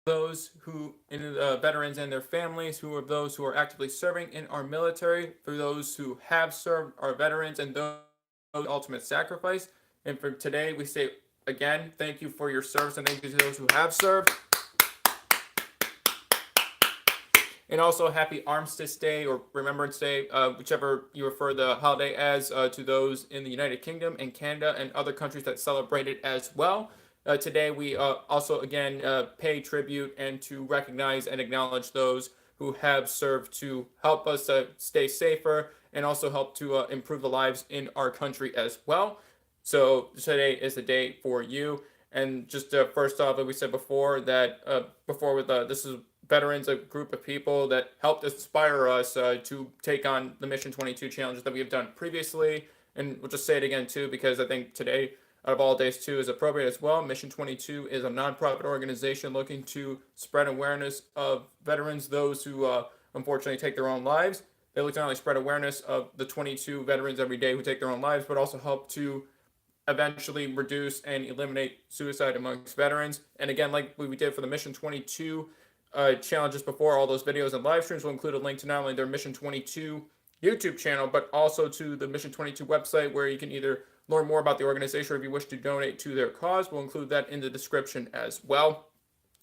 those veterans and their families, who are those who are actively serving in our military, for those who have served, our veterans, and those ultimate sacrifice. And for today, we say again, thank you for your service, and thank you to those who have served. And also, happy Armistice Day or Remembrance Day, whichever you refer the holiday as, to those in the United Kingdom and Canada and other countries that celebrate it as well. Today, we also again pay tribute and to recognize and acknowledge those who have served to help us stay safer and also help to improve the lives in our country as well. So today is the day for you. And just first off, like we said before, that before with this is veterans, a group of people that helped inspire us to take on the Mission 22 challenges that we have done previously. And we'll just say it again too, because I think today, out of all days too, is appropriate as well. Mission 22 is a nonprofit organization looking to spread awareness of veterans, those who unfortunately take their own lives. They look to not only spread awareness of the 22 veterans every day who take their own lives, but also help to eventually reduce and eliminate suicide amongst veterans. And again, like we did for the Mission 22 challenges before, all those videos and live streams will include a link to not only their Mission 22 YouTube channel, but also to the Mission 22 website, where you can either learn more about the organization or if you wish to donate to their cause. We'll include that in the description as well.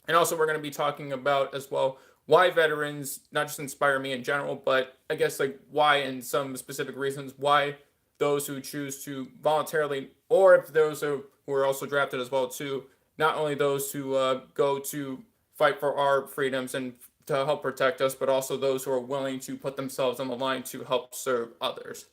And also, we're going to be talking about as well why veterans not just inspire me in general, but I guess like why, and some specific reasons why those who choose to voluntarily, or if those who are also drafted as well too, not only those who go to fight for our freedoms and to help protect us, but also those who are willing to put themselves on the line to help serve others.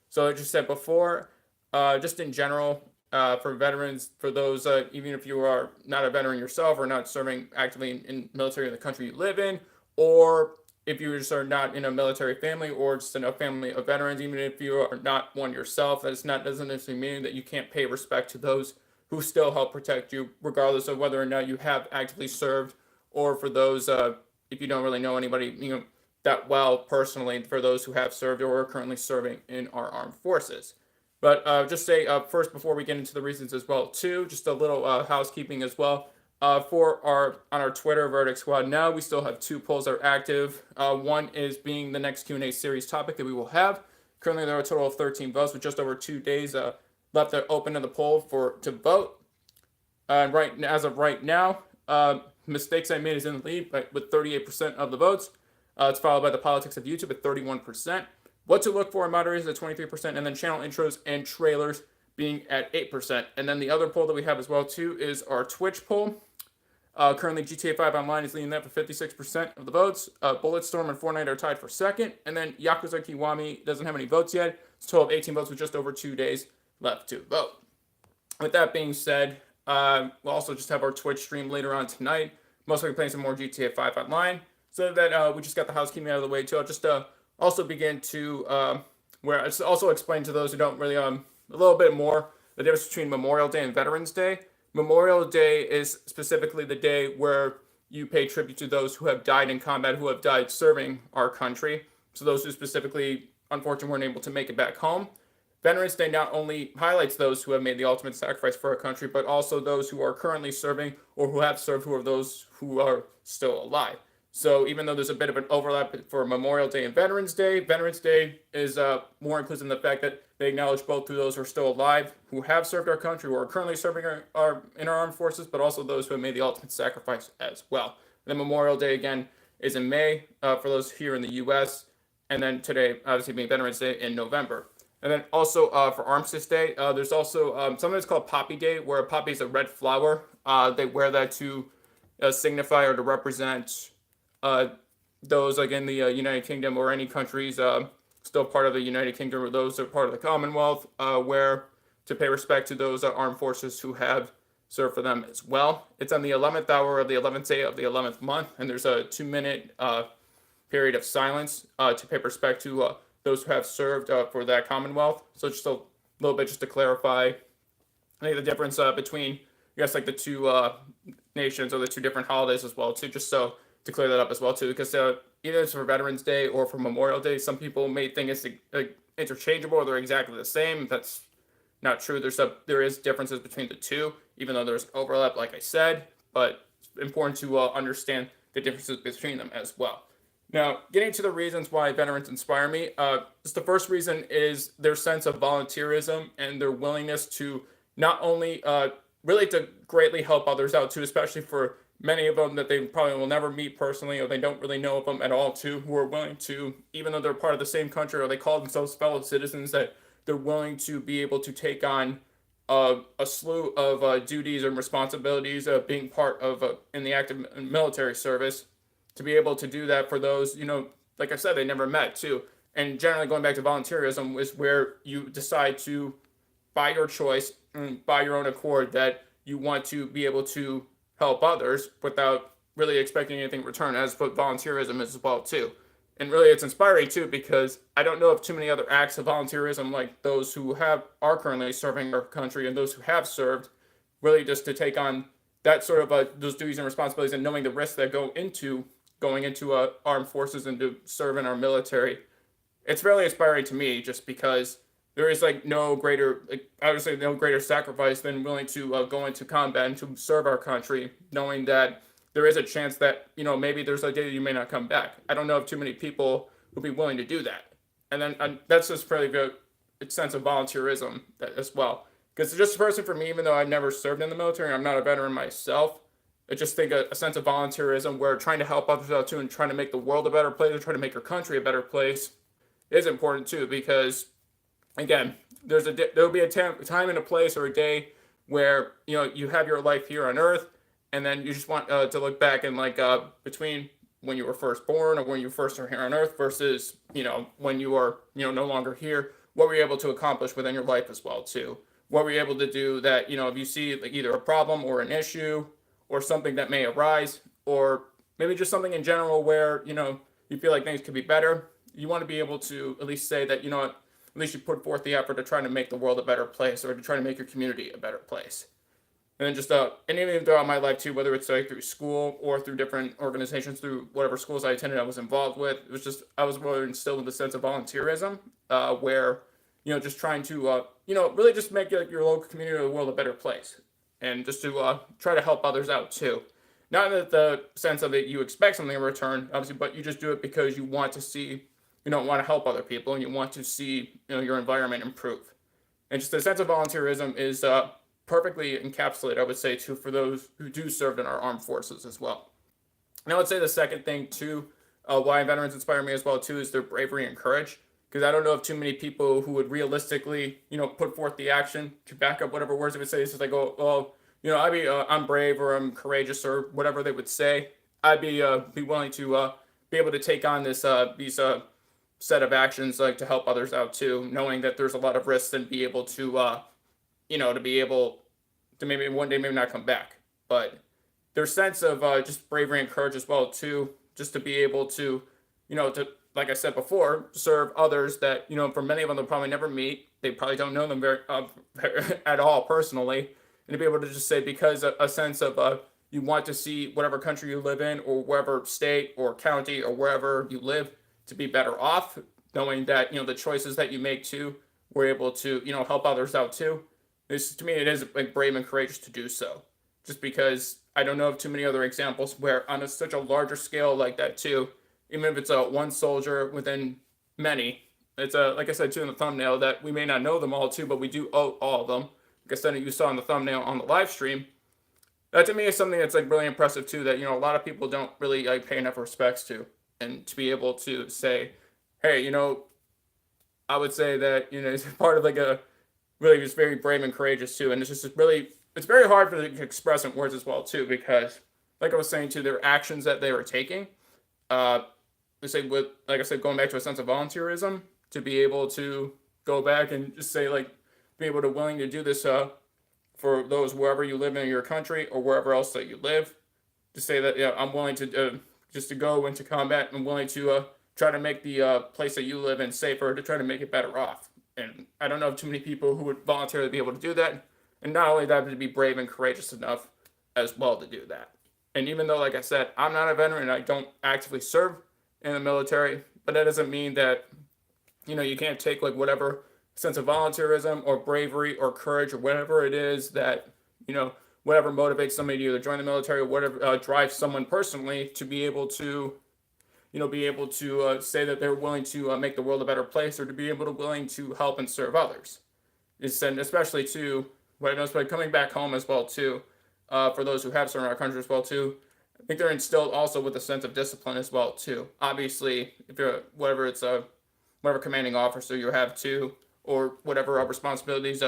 So I just said before, just in general, for veterans, for those, even if you are not a veteran yourself or not serving actively in military in the country you live in, or if you just are not in a military family or just in a family of veterans, even if you are not one yourself, doesn't necessarily mean that you can't pay respect to those who still help protect you, regardless of whether or not you have actively served, or for those, if you don't really know anybody, that well personally, for those who have served or are currently serving in our armed forces. But just say first, before we get into the reasons as well too, just a little housekeeping as well. For our Twitter Verdict Squad now, we still have two polls that are active. One is being the next Q&A series topic that we will have. Currently, there are a total of 13 votes with just over 2 days left to open in the poll to vote. As of right now, Mistakes I Made is in the lead with 38% of the votes. It's followed by The Politics of YouTube at 31%. What to Look For in Moderators at 23%, and then Channel Intros and Trailers being at 8%. And then the other poll that we have as well too is our Twitch poll. Currently, GTA 5 Online is leading that for 56% of the votes. Bulletstorm and Fortnite are tied for second. And then Yakuza Kiwami doesn't have any votes yet. It's a total of 18 votes with just over 2 days left to vote. With that being said, we'll also just have our Twitch stream later on tonight. Most likely playing some more GTA 5 Online. So that we just got the housekeeping out of the way too. I'll just also begin to where I also explain to those who don't really a little bit more the difference between Memorial Day and Veterans Day. Memorial Day is specifically the day where you pay tribute to those who have died in combat, who have died serving our country. So those who specifically, unfortunately, weren't able to make it back home. Veterans Day not only highlights those who have made the ultimate sacrifice for our country, but also those who are currently serving or who have served, who are those who are still alive. So even though there's a bit of an overlap for Memorial Day and Veterans Day is more inclusive in the fact that they acknowledge both to those who are still alive, who have served our country, who are currently serving in our armed forces, but also those who have made the ultimate sacrifice as well. And then Memorial Day, again, is in May for those here in the U.S., and then today, obviously, being Veterans Day in November. And then also for Armistice Day, there's also something that's called Poppy Day, where a poppy is a red flower. They wear that to signify or to represent those like in the United Kingdom or any countries still part of the United Kingdom, or those that are part of the Commonwealth, where to pay respect to those armed forces who have served for them as well. It's on the 11th hour of the 11th day of the 11th month, and there's a 2-minute period of silence to pay respect to those who have served for that Commonwealth. So just a little bit just to clarify, I think the difference between, I guess, like the two nations or the two different holidays as well too, just so to clear that up as well too, because either it's for Veterans Day or for Memorial Day, some people may think it's interchangeable or they're exactly the same. That's not true. There is differences between the two, even though there's overlap, like I said. But important to understand the differences between them as well. Now, getting to the reasons why veterans inspire me, just the first reason is their sense of volunteerism and their willingness to not only really to greatly help others out too, especially for many of them that they probably will never meet personally or they don't really know of them at all too, who are willing to, even though they're part of the same country or they call themselves fellow citizens, that they're willing to be able to take on a slew of duties and responsibilities of being part of in the active military service, to be able to do that for those, like I said, they never met too. And generally, going back to volunteerism, is where you decide to, by your choice, by your own accord, that you want to be able to help others without really expecting anything in return, as what volunteerism is as well too. And really, it's inspiring too, because I don't know of too many other acts of volunteerism like those who are currently serving our country and those who have served, really just to take on that sort of those duties and responsibilities, and knowing the risks that go into going into armed forces and to serve in our military. It's really inspiring to me, just because there is like no greater, like, I would say, no greater sacrifice than willing to go into combat and to serve our country, knowing that there is a chance that, maybe there's a day that you may not come back. I don't know of too many people who'd be willing to do that. And then that's just pretty good sense of volunteerism as well. Because just a person, for me, even though I've never served in the military, I'm not a veteran myself, I just think a sense of volunteerism where trying to help others out too and trying to make the world a better place or trying to make your country a better place is important too. Because again, there'll be a time and a place or a day where you have your life here on Earth, and then you just want to look back and like between when you were first born or when you first are here on Earth versus when you are no longer here, what were you able to accomplish within your life as well too? What were you able to do that if you see like either a problem or an issue or something that may arise, or maybe just something in general where you feel like things could be better, you want to be able to at least say that at least you put forth the effort to try to make the world a better place or to try to make your community a better place. And then just and even throughout my life too, whether it's like through school or through different organizations, through whatever schools I attended, I was involved with. It was just I was really instilled with a sense of volunteerism, where just trying to really just make your local community or the world a better place, and just to try to help others out too. Not in the sense of that you expect something in return, obviously, but you just do it because you want to see, want to help other people, and you want to see your environment improve. And just the sense of volunteerism is perfectly encapsulated, I would say, too, for those who do serve in our armed forces as well. And I would say the second thing too, why veterans inspire me as well too, is their bravery and courage. Because I don't know of too many people who would realistically, put forth the action to back up whatever words they would say. It's just like, oh, I'm brave or I'm courageous or whatever they would say. I'd be willing to be able to take on these set of actions, like to help others out too, knowing that there's a lot of risks, and be able to to be able to maybe one day maybe not come back. But their sense of just bravery and courage as well too, just to be able to to, like I said before, serve others that for many of them they'll probably never meet. They probably don't know them very at all personally, and to be able to just say, because a sense of you want to see whatever country you live in or wherever state or county or wherever you live to be better off, knowing that the choices that you make too, we're able to help others out too. This, to me, it is like brave and courageous to do so, just because I don't know of too many other examples where on such a larger scale like that too, even if it's one soldier within many. It's like I said too in the thumbnail, that we may not know them all too, but we do owe all of them. Like I said, you saw in the thumbnail on the live stream. That to me is something that's like really impressive too, that a lot of people don't really like pay enough respects to, and to be able to say, hey, I would say that it's part of like a really just very brave and courageous too, and it's just really, it's very hard for them to express in words as well too, because like I was saying too, their actions that they were taking, like I said, going back to a sense of volunteerism, to be able to go back and just say like, be able to willing to do this for those wherever you live in your country or wherever else that you live, to say that I'm willing to just to go into combat and willing to try to make the place that you live in safer, to try to make it better off. And I don't know of too many people who would voluntarily be able to do that, and not only that, but to be brave and courageous enough as well to do that. And even though, like I said, I'm not a veteran and I don't actively serve in the military, but that doesn't mean that you can't take like whatever sense of volunteerism or bravery or courage or whatever it is that whatever motivates somebody to either join the military or whatever drives someone personally to be able to say that they're willing to make the world a better place, or to be able to willing to help and serve others. And especially too, what I noticed by coming back home as well too, for those who have served in our country as well too, I think they're instilled also with a sense of discipline as well too. Obviously, if you're whatever commanding officer you have too, or whatever responsibilities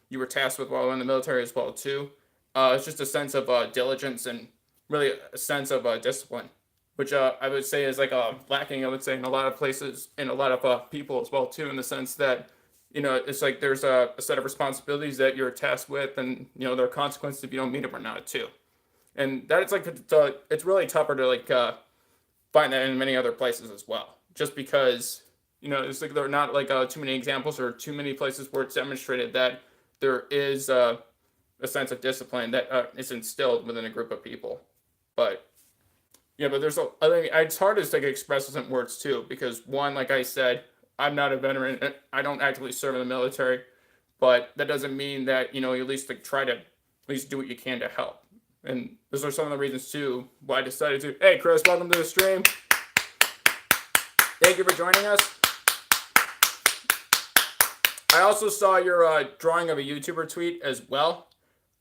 you were tasked with while in the military as well too, it's just a sense of diligence and really a sense of discipline, which I would say is like lacking. I would say in a lot of places, in a lot of people as well too, in the sense that it's like there's a set of responsibilities that you're tasked with, and there are consequences if you don't meet them or not too. And that it's really tougher to find that in many other places as well, just because it's like there are not too many examples or too many places where it's demonstrated that there is a sense of discipline that is instilled within a group of people. But yeah, but I think it's hard to express this in words too, because one, like I said, I'm not a veteran. I don't actively serve in the military, but that doesn't mean that you at least try to at least do what you can to help. And those are some of the reasons too why I decided to. Hey, Chris, welcome to the stream. Thank you for joining us. I also saw your drawing of a YouTuber tweet as well.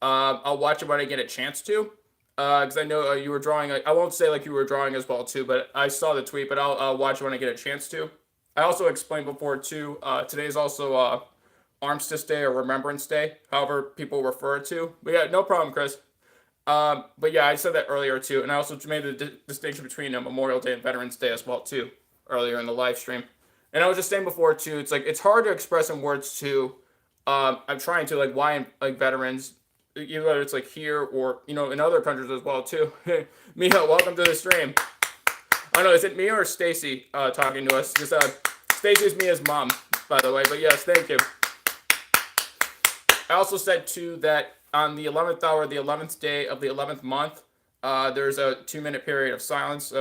I'll watch it when I get a chance to, because I know you were drawing. I won't say you were drawing as well too, but I saw the tweet. But I'll watch it when I get a chance to. I also explained before too. Today is also Armistice Day or Remembrance Day, however people refer it to. But yeah, no problem, Chris. But yeah, I said that earlier too, and I also made the distinction between Memorial Day and Veterans Day as well too, earlier in the live stream. And I was just saying before too, it's hard to express in words too. I'm trying to why veterans, either whether it's here or in other countries as well too. Mia, welcome to the stream. I don't know, is it Mia or Stacy talking to us? Just Stacy is Mia's mom, by the way. But yes, thank you. I also said too that on the 11th hour, the 11th day of the 11th month, there's a 2-minute period of silence.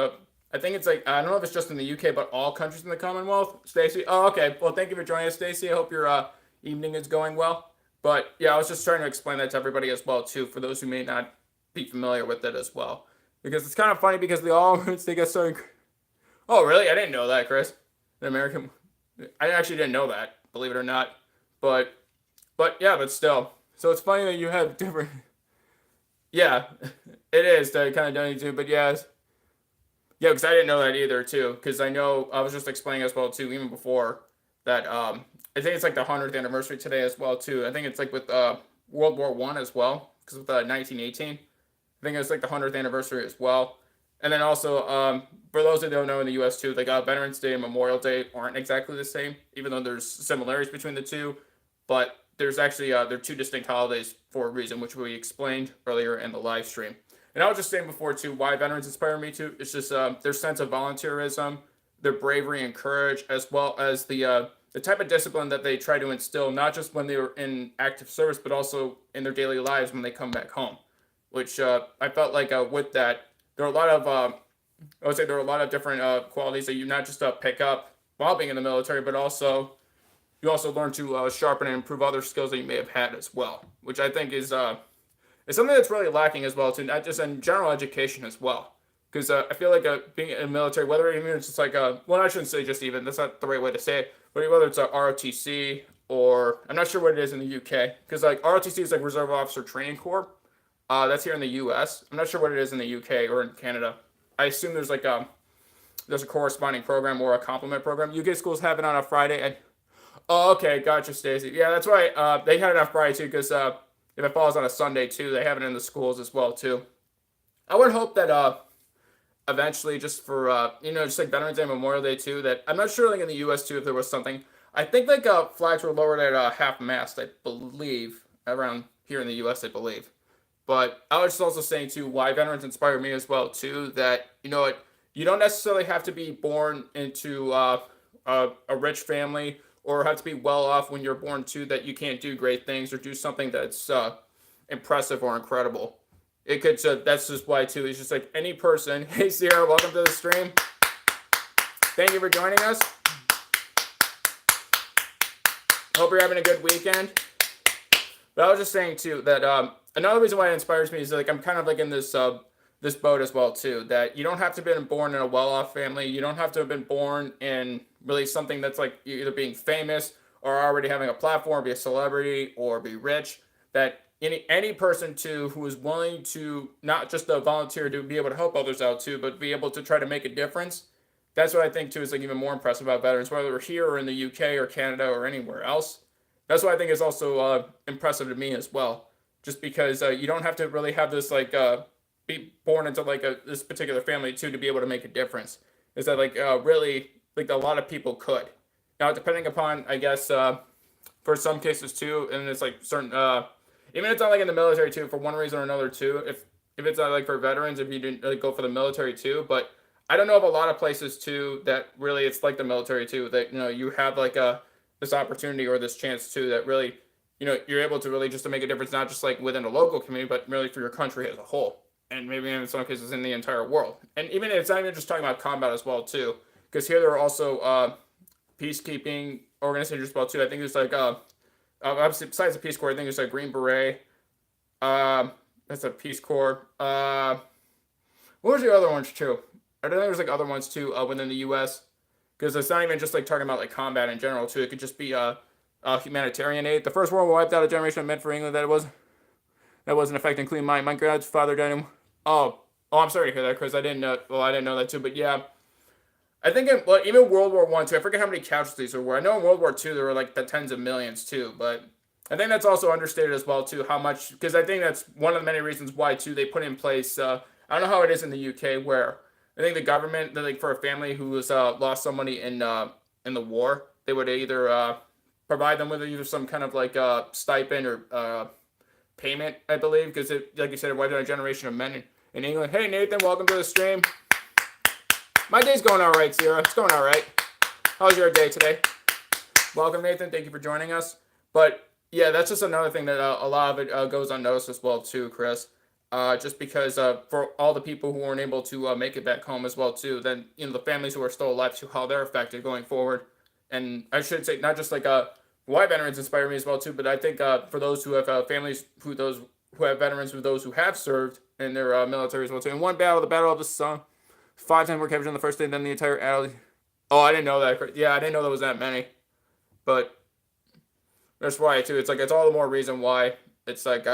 I think it's I don't know if it's just in the UK, but all countries in the Commonwealth. Stacey? Oh, okay. Well, thank you for joining us, Stacey. I hope your evening is going well. But yeah, I was just trying to explain that to everybody as well, too, for those who may not be familiar with it as well. Because it's kind of funny because they get so... Oh, really? I didn't know that, Chris. The American... I actually didn't know that, believe it or not. But yeah, but still. So it's funny that you have different... Yeah, it is to kind of done too, but yes. Yeah, because I didn't know that either, too. Because I know, I was just explaining as well, too, even before that, I think it's the 100th anniversary today as well, too. I think it's with World War I as well, because with 1918. I think it's the 100th anniversary as well. And then also, for those that don't know in the U.S., too, Veterans Day and Memorial Day aren't exactly the same, even though there's similarities between the two. But there's actually, they're two distinct holidays for a reason, which we explained earlier in the live stream. And I was just saying before, too, why veterans inspire me, too. It's just their sense of volunteerism, their bravery and courage, as well as the type of discipline that they try to instill, not just when they were in active service, but also in their daily lives when they come back home. Which I felt with that, there are a lot of, I would say there are a lot of different qualities that you not just pick up while being in the military, but also you also learn to sharpen and improve other skills that you may have had as well, which I think is something that's really lacking as well, too, not just in general education as well. Because I feel being in the military, whether even it's just well, I shouldn't say just even, that's not the right way to say it, but whether it's a ROTC or, I'm not sure what it is in the UK, because ROTC is Reserve Officer Training Corps. That's here in the US. I'm not sure what it is in the UK or in Canada. I assume there's there's a corresponding program or a complement program. UK schools have it on a Friday. Oh, okay, gotcha, Stacey. Yeah, that's why they had it on Friday too, because if it falls on a Sunday too, they have it in the schools as well too. I would hope that eventually, just for just Veterans Day, Memorial Day too, that I'm not sure in the U.S. too if there was something. I think flags were lowered at half-mast, I believe, around here in the U.S. I believe. But I was just also saying too why veterans inspire me as well too. That you don't necessarily have to be born into a rich family or have to be well off when you're born too, that you can't do great things or do something that's impressive or incredible. It could, that's just why too, it's just any person. Hey Sierra, welcome to the stream. Thank you for joining us. Hope you're having a good weekend. But I was just saying too that another reason why it inspires me is like I'm kind of like in this boat as well too. That you don't have to have been born in a well-off family. You don't have to have been born in really something that's like either being famous or already having a platform, be a celebrity or be rich. That any person too who is willing to not just volunteer to be able to help others out too, but be able to try to make a difference. That's what I think too is like even more impressive about veterans, whether we're here or in the UK or Canada or anywhere else. That's what I think is also impressive to me as well. Just because you don't have to really have this like be born into like this particular family too to be able to make a difference. Is that like really like a lot of people could. Now depending upon I guess for some cases too, and it's like certain even if it's not like in the military too for one reason or another too. If it's not like for veterans, if you didn't like, go for the military too, but I don't know of a lot of places too that really it's like the military too that you have like a this opportunity or this chance too that really you're able to really just to make a difference not just like within a local community but really for your country as a whole and maybe in some cases in the entire world. And even it's not even just talking about combat as well too because here there are also peacekeeping organizations as well too. I think there's like obviously besides the Peace Corps I think there's like Green Beret, that's a Peace Corps. What was the other ones too? I don't know there's like other ones too within the U.S. because it's not even just like talking about like combat in general too. It could just be humanitarian aid. The First World War wiped out a generation of men for England that wasn't affecting clean mind. My grandfather died in. I'm sorry to hear that, Chris. I didn't know. Well, I didn't know that too. But yeah, I think even World War One too. I forget how many casualties there were. I know in World War Two there were like the tens of millions too. But I think that's also understated as well too. How much? Because I think that's one of the many reasons why too they put in place. I don't know how it is in the UK where I think the government, like for a family who was lost somebody in the war, they would either provide them with either some kind of like stipend or payment, I believe, because like you said, it wiped out a generation of men in England. Hey Nathan, welcome to the stream. My day's going all right, Sierra. It's going all right. How's your day today? Welcome, Nathan. Thank you for joining us. But yeah, that's just another thing that a lot of it goes unnoticed as well too, Chris. Just because for all the people who weren't able to make it back home as well too, then the families who are still alive too, how they're affected going forward. And I should say not just like why veterans inspire me as well too, but I think for those who have families who have veterans who those who have served in their military as well too. In one battle, the Battle of the Somme, 5 times were captured on the first day, then the entire alley. Oh, I didn't know that. Yeah, I didn't know there was that many. But that's why too. It's like it's all the more reason why it's like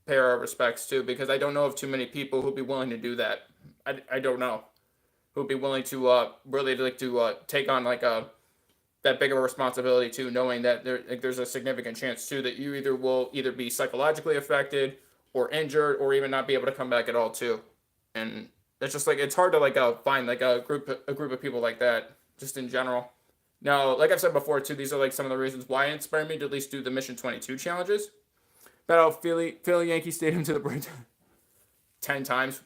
pay our respects too, because I don't know of too many people who'd be willing to do that. I don't know who'd be willing to really like to take on like that big of a responsibility too, knowing that there's a significant chance too that you will either be psychologically affected or injured or even not be able to come back at all too. And it's just like it's hard to like find like a group of people like that just in general. Now, like I've said before too, these are like some of the reasons why it inspired me to at least do the Mission 22 challenges. Battle Philly Yankee Stadium to the bridge 10 times.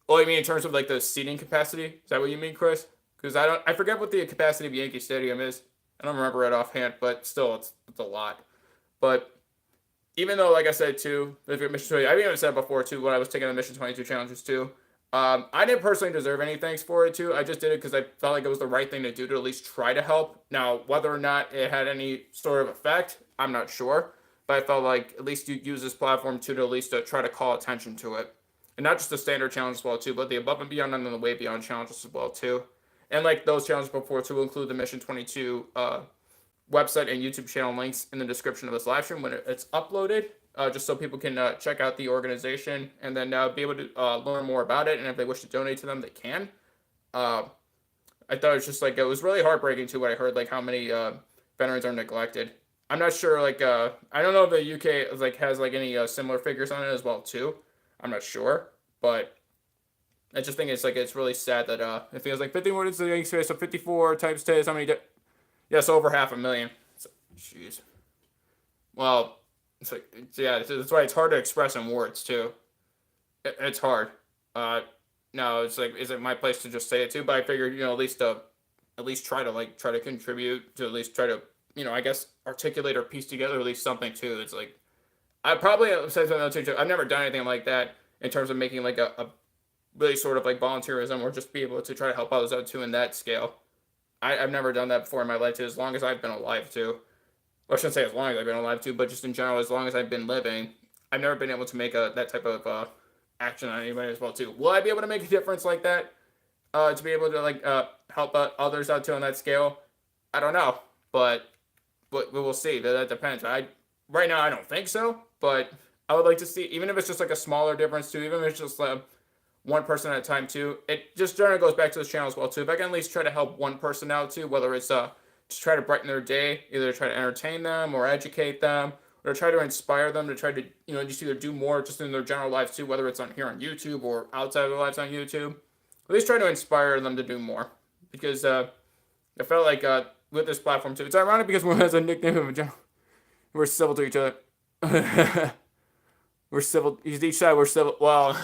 Oh, you mean in terms of like the seating capacity? Is that what you mean, Chris? Because I forget what the capacity of Yankee Stadium is. I don't remember it offhand, but still, it's a lot. But even though, like I said too, Mission 22, I've even said it before too when I was taking the Mission 22 challenges too. I didn't personally deserve any thanks for it too. I just did it because I felt like it was the right thing to do to at least try to help. Now, whether or not it had any sort of effect, I'm not sure. But I felt like at least you use this platform to at least try to call attention to it. And not just the standard challenge as well too, but the above and beyond and then the way beyond challenges as well too. And like those challenges before too will include the Mission 22 website and YouTube channel links in the description of this live stream when it's uploaded. Just so people can check out the organization and then be able to learn more about it. And if they wish to donate to them, they can. I thought it was just like, it was really heartbreaking too when I heard like how many veterans are neglected. I'm not sure, like, I don't know if the UK like has like any similar figures on it as well too. I'm not sure, but I just think it's like, it's really sad that it feels like 51 is the Yankee space, so 54 times 10 is how many, yes, over 500,000. Jeez. Well, it's like, yeah, that's why it's hard to express in words too. It's hard. No, it's like, is it my place to just say it too? But I figured, at least try to contribute to at least try to, I guess articulate or piece together at least something too. It's like, I probably said something too. I've never done anything like that in terms of making like a really sort of like volunteerism or just be able to try to help others out too in that scale. I've never done that before in my life too, as long as I've been alive too. Well, I shouldn't say as long as I've been alive too, but just in general, as long as I've been living, I've never been able to make that type of action on anybody as well too. Will I be able to make a difference like that? To be able to help others out too on that scale? I don't know, but we will see. That depends. Right now I don't think so, but I would like to see, even if it's just like a smaller difference too, even if it's just one person at a time too. It just generally goes back to this channel as well too. If I can at least try to help one person out too, whether it's just try to brighten their day, either try to entertain them or educate them, or try to inspire them to try to just either do more just in their general lives too, whether it's on here on YouTube or outside of their lives on YouTube. At least try to inspire them to do more, because I felt like with this platform too, it's ironic because one has a nickname of a general. We're civil to each other. We're civil. Each side we're civil. Well,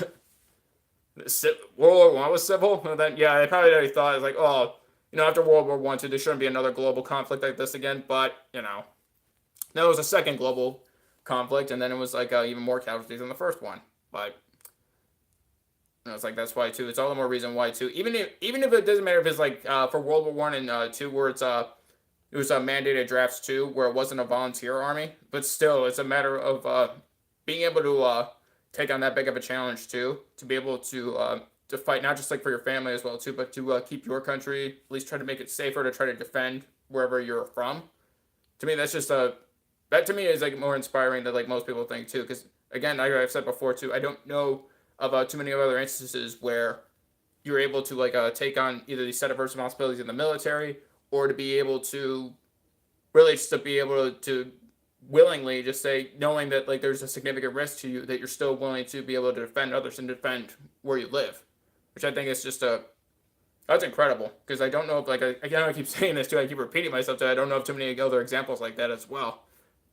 World War One was civil. And then yeah, I probably already thought it was like, oh, after World War One too, there shouldn't be another global conflict like this again. But there was a second global conflict, and then it was like even more casualties than the first one. But it's like that's why too. It's all the more reason why too. Even if it doesn't matter if it's like for World War One and two, where it was mandated drafts too, where it wasn't a volunteer army, but still, it's a matter of being able to take on that big of a challenge too, to be able to fight not just like for your family as well too, but to keep your country, at least try to make it safer, to try to defend wherever you're from. To me, that's just that to me is like more inspiring than like most people think too, because again, like I've said before too, I don't know of too many other instances where you're able to take on either these set of responsibilities in the military, or to be able to really just to be able to willingly just say, knowing that like there's a significant risk to you, that you're still willing to be able to defend others and defend where you live, which I think is just that's incredible, because I don't know if again, I keep saying this too, I keep repeating myself too, I don't know of too many other examples like that as well,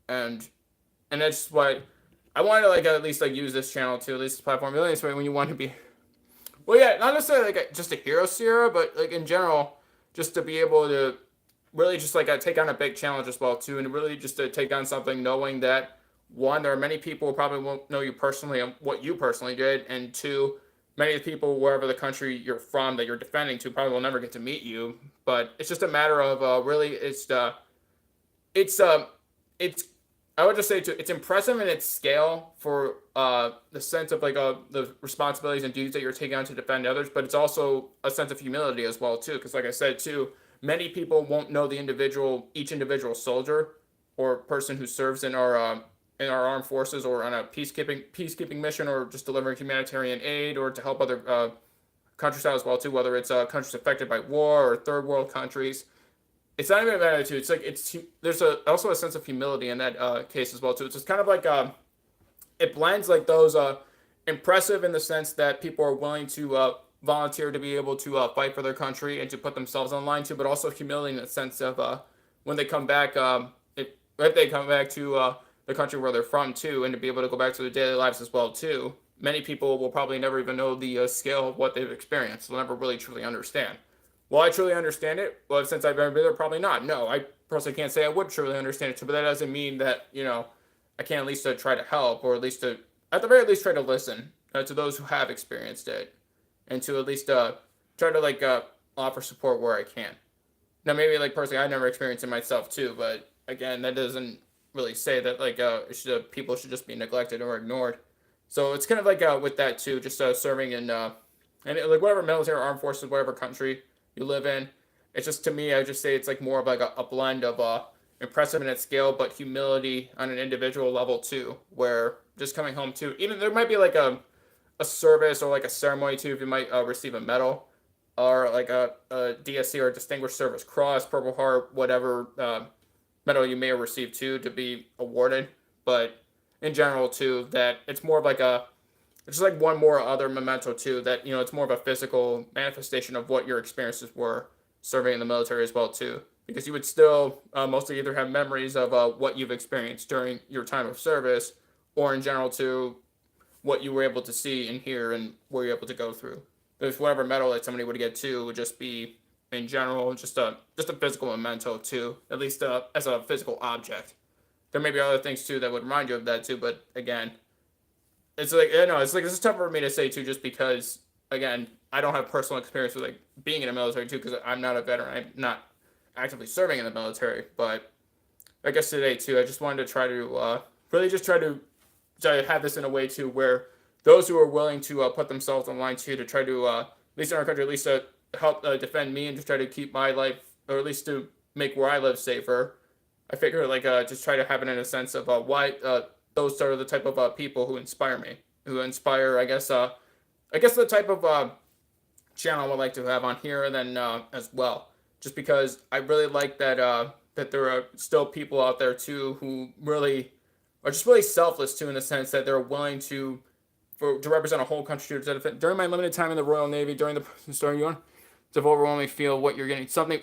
and that's why I wanted to at least use this channel too, at least this platform, really, this way when you want to be, well, yeah, not necessarily just a hero Sierra, but in general, just to be able to really just take on a big challenge as well too, and really just to take on something knowing that, one, there are many people who probably won't know you personally and what you personally did, and two, many of the people wherever the country you're from that you're defending to probably will never get to meet you. But it's just a matter of really it's I would just say it's impressive in its scale for the sense of the responsibilities and duties that you're taking on to defend others, but it's also a sense of humility as well too, because like I said too, many people won't know each individual soldier or person who serves in our armed forces, or on a peacekeeping mission, or just delivering humanitarian aid, or to help other countries out as well too, whether it's countries affected by war or third world countries. It's not even a matter too. There's also a sense of humility in that case as well too. It's just kind of it blends those impressive in the sense that people are willing to volunteer to be able to fight for their country and to put themselves on line too, but also humility in the sense of when they come back, if they come back to the country where they're from too, and to be able to go back to their daily lives as well too. Many people will probably never even know the scale of what they've experienced. They'll never really truly understand. Will I truly understand it? Well, since I've never been there, probably not. No, I personally can't say I would truly understand it too, but that doesn't mean that I can't at least try to help, or at least at the very least try to listen to those who have experienced it, and to at least try to offer support where I can. Now, maybe personally, I never experienced it myself too, but again, that doesn't really say that people should just be neglected or ignored. So it's kind of with that too, just serving in and whatever military, armed forces, whatever country you live in. It's just, to me, I just say it's more of a blend of impressive in its scale, but humility on an individual level too, where just coming home too, even there might be a service or a ceremony too, if you might receive a medal, or a DSC or a Distinguished Service Cross, Purple Heart, whatever medal you may have received too, to be awarded. But in general too, that it's more of it's just one more other memento too, that it's more of a physical manifestation of what your experiences were serving in the military as well too, because you would still mostly either have memories of what you've experienced during your time of service, or in general too, what you were able to see and hear and were you able to go through. But if whatever medal that somebody would get too would just be, in general, just a physical memento too, at least as a physical object. There may be other things too that would remind you of that too, but again, it's this is tough for me to say too, just because again, I don't have personal experience with being in the military too, because I'm not a veteran. I'm not actively serving in the military. But I guess today too, I just wanted to try to really just try to to have this in a way too where those who are willing to put themselves on line too to try to at least in our country at least to help defend me and to try to keep my life or at least to make where I live safer. I figure like just try to have it in a sense of why those are the type of people who inspire me, who inspire I guess the type of channel I would like to have on here and then as well. Just because I really like that that there are still people out there too who really are just really selfless too in the sense that they're willing to represent a whole country during my limited time in the Royal Navy during the story you want to overwhelmingly feel what you're getting something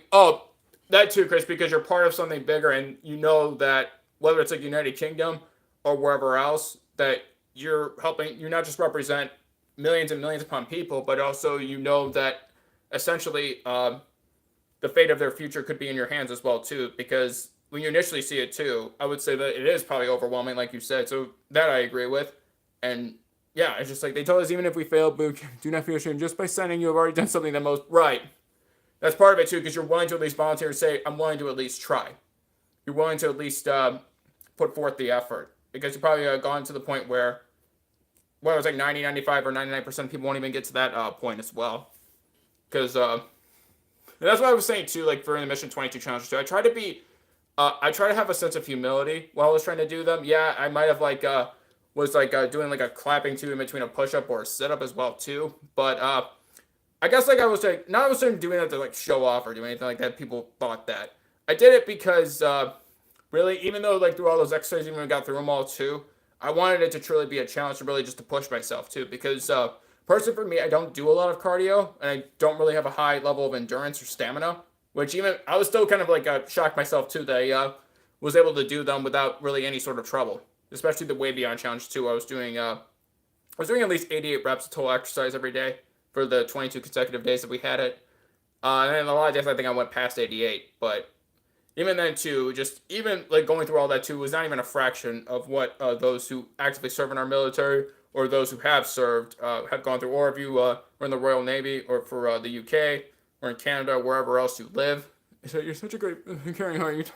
that too, Chris, because you're part of something bigger and you know that whether it's like United Kingdom or wherever else that you not just represent millions and millions upon people, but also you know that essentially the fate of their future could be in your hands as well too. Because when you initially see it too, I would say that it is probably overwhelming, like you said. So that I agree with, and yeah, it's just like they told us even if we fail, do not feel ashamed. Just by signing, you have already done something that most right. That's part of it too, because you're willing to at least volunteer and say, I'm willing to at least try. You're willing to at least put forth the effort because you probably gone to the point where well, it was like 90, 95, or 99% of people won't even get to that point as well. Because that's what I was saying too, like for the Mission 22 challenge too. I try to have a sense of humility while I was trying to do them. Yeah, I might have was doing like a clapping too in between a push up or a sit up as well too. But I guess like I was like not I was doing that to like show off or do anything like that. People thought that I did it because really, even though like through all those exercises, even when I got through them all too, I wanted it to truly be a challenge to really just to push myself too. Because personally for me, I don't do a lot of cardio and I don't really have a high level of endurance or stamina. Which even I was still kind of like shocked myself too that I was able to do them without really any sort of trouble. Especially the way beyond challenge too. I was doing at least 88 reps of total exercise every day for the 22 consecutive days that we had it. And then a lot of days I think I went past 88, but even then too, just even like going through all that too was not even a fraction of what those who actively serve in our military or those who have served have gone through. Or if you were in the Royal Navy or for the UK or in Canada, wherever else you live. So you're such a great caring heart.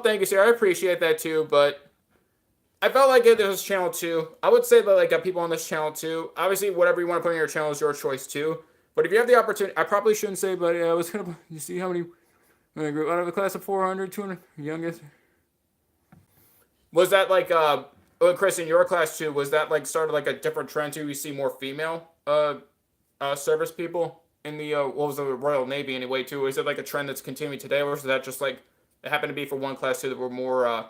Thank you, sir. I appreciate that too, but I felt like it was channel two. I would say that like people on this channel too. Obviously, whatever you want to put on your channel is your choice too. But if you have the opportunity, I probably shouldn't say, but I was gonna. You see how many out of a class of 400, 200 youngest? Was that like Chris in your class too? Was that like started like a different trend too? We see more female service people in the what was the Royal Navy anyway too? Is it like a trend that's continuing today, or is that just like it happened to be for one class too that were more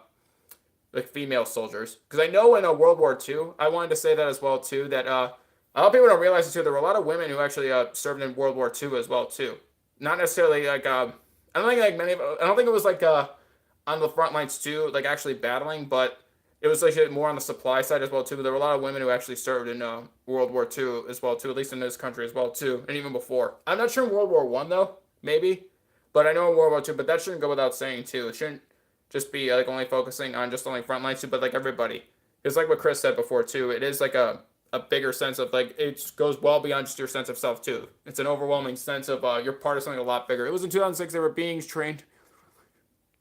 like female soldiers? Because I know in World War II, I wanted to say that as well too. That a lot of people don't realize it too. There were a lot of women who actually served in World War II as well too. Not necessarily like I don't think like many. I don't think it was like on the front lines too, like actually battling, but it was like more on the supply side as well too. There were a lot of women who actually served in World War II as well too, at least in this country as well too, and even before. I'm not sure in World War One though, maybe, but I know in World War II. But that shouldn't go without saying too. It shouldn't just be like only focusing on just only front lines too, but like everybody. It's like what Chris said before too. It is like a bigger sense of like it goes well beyond just your sense of self too. It's an overwhelming sense of you're part of something a lot bigger. It was in 2006 there were beings trained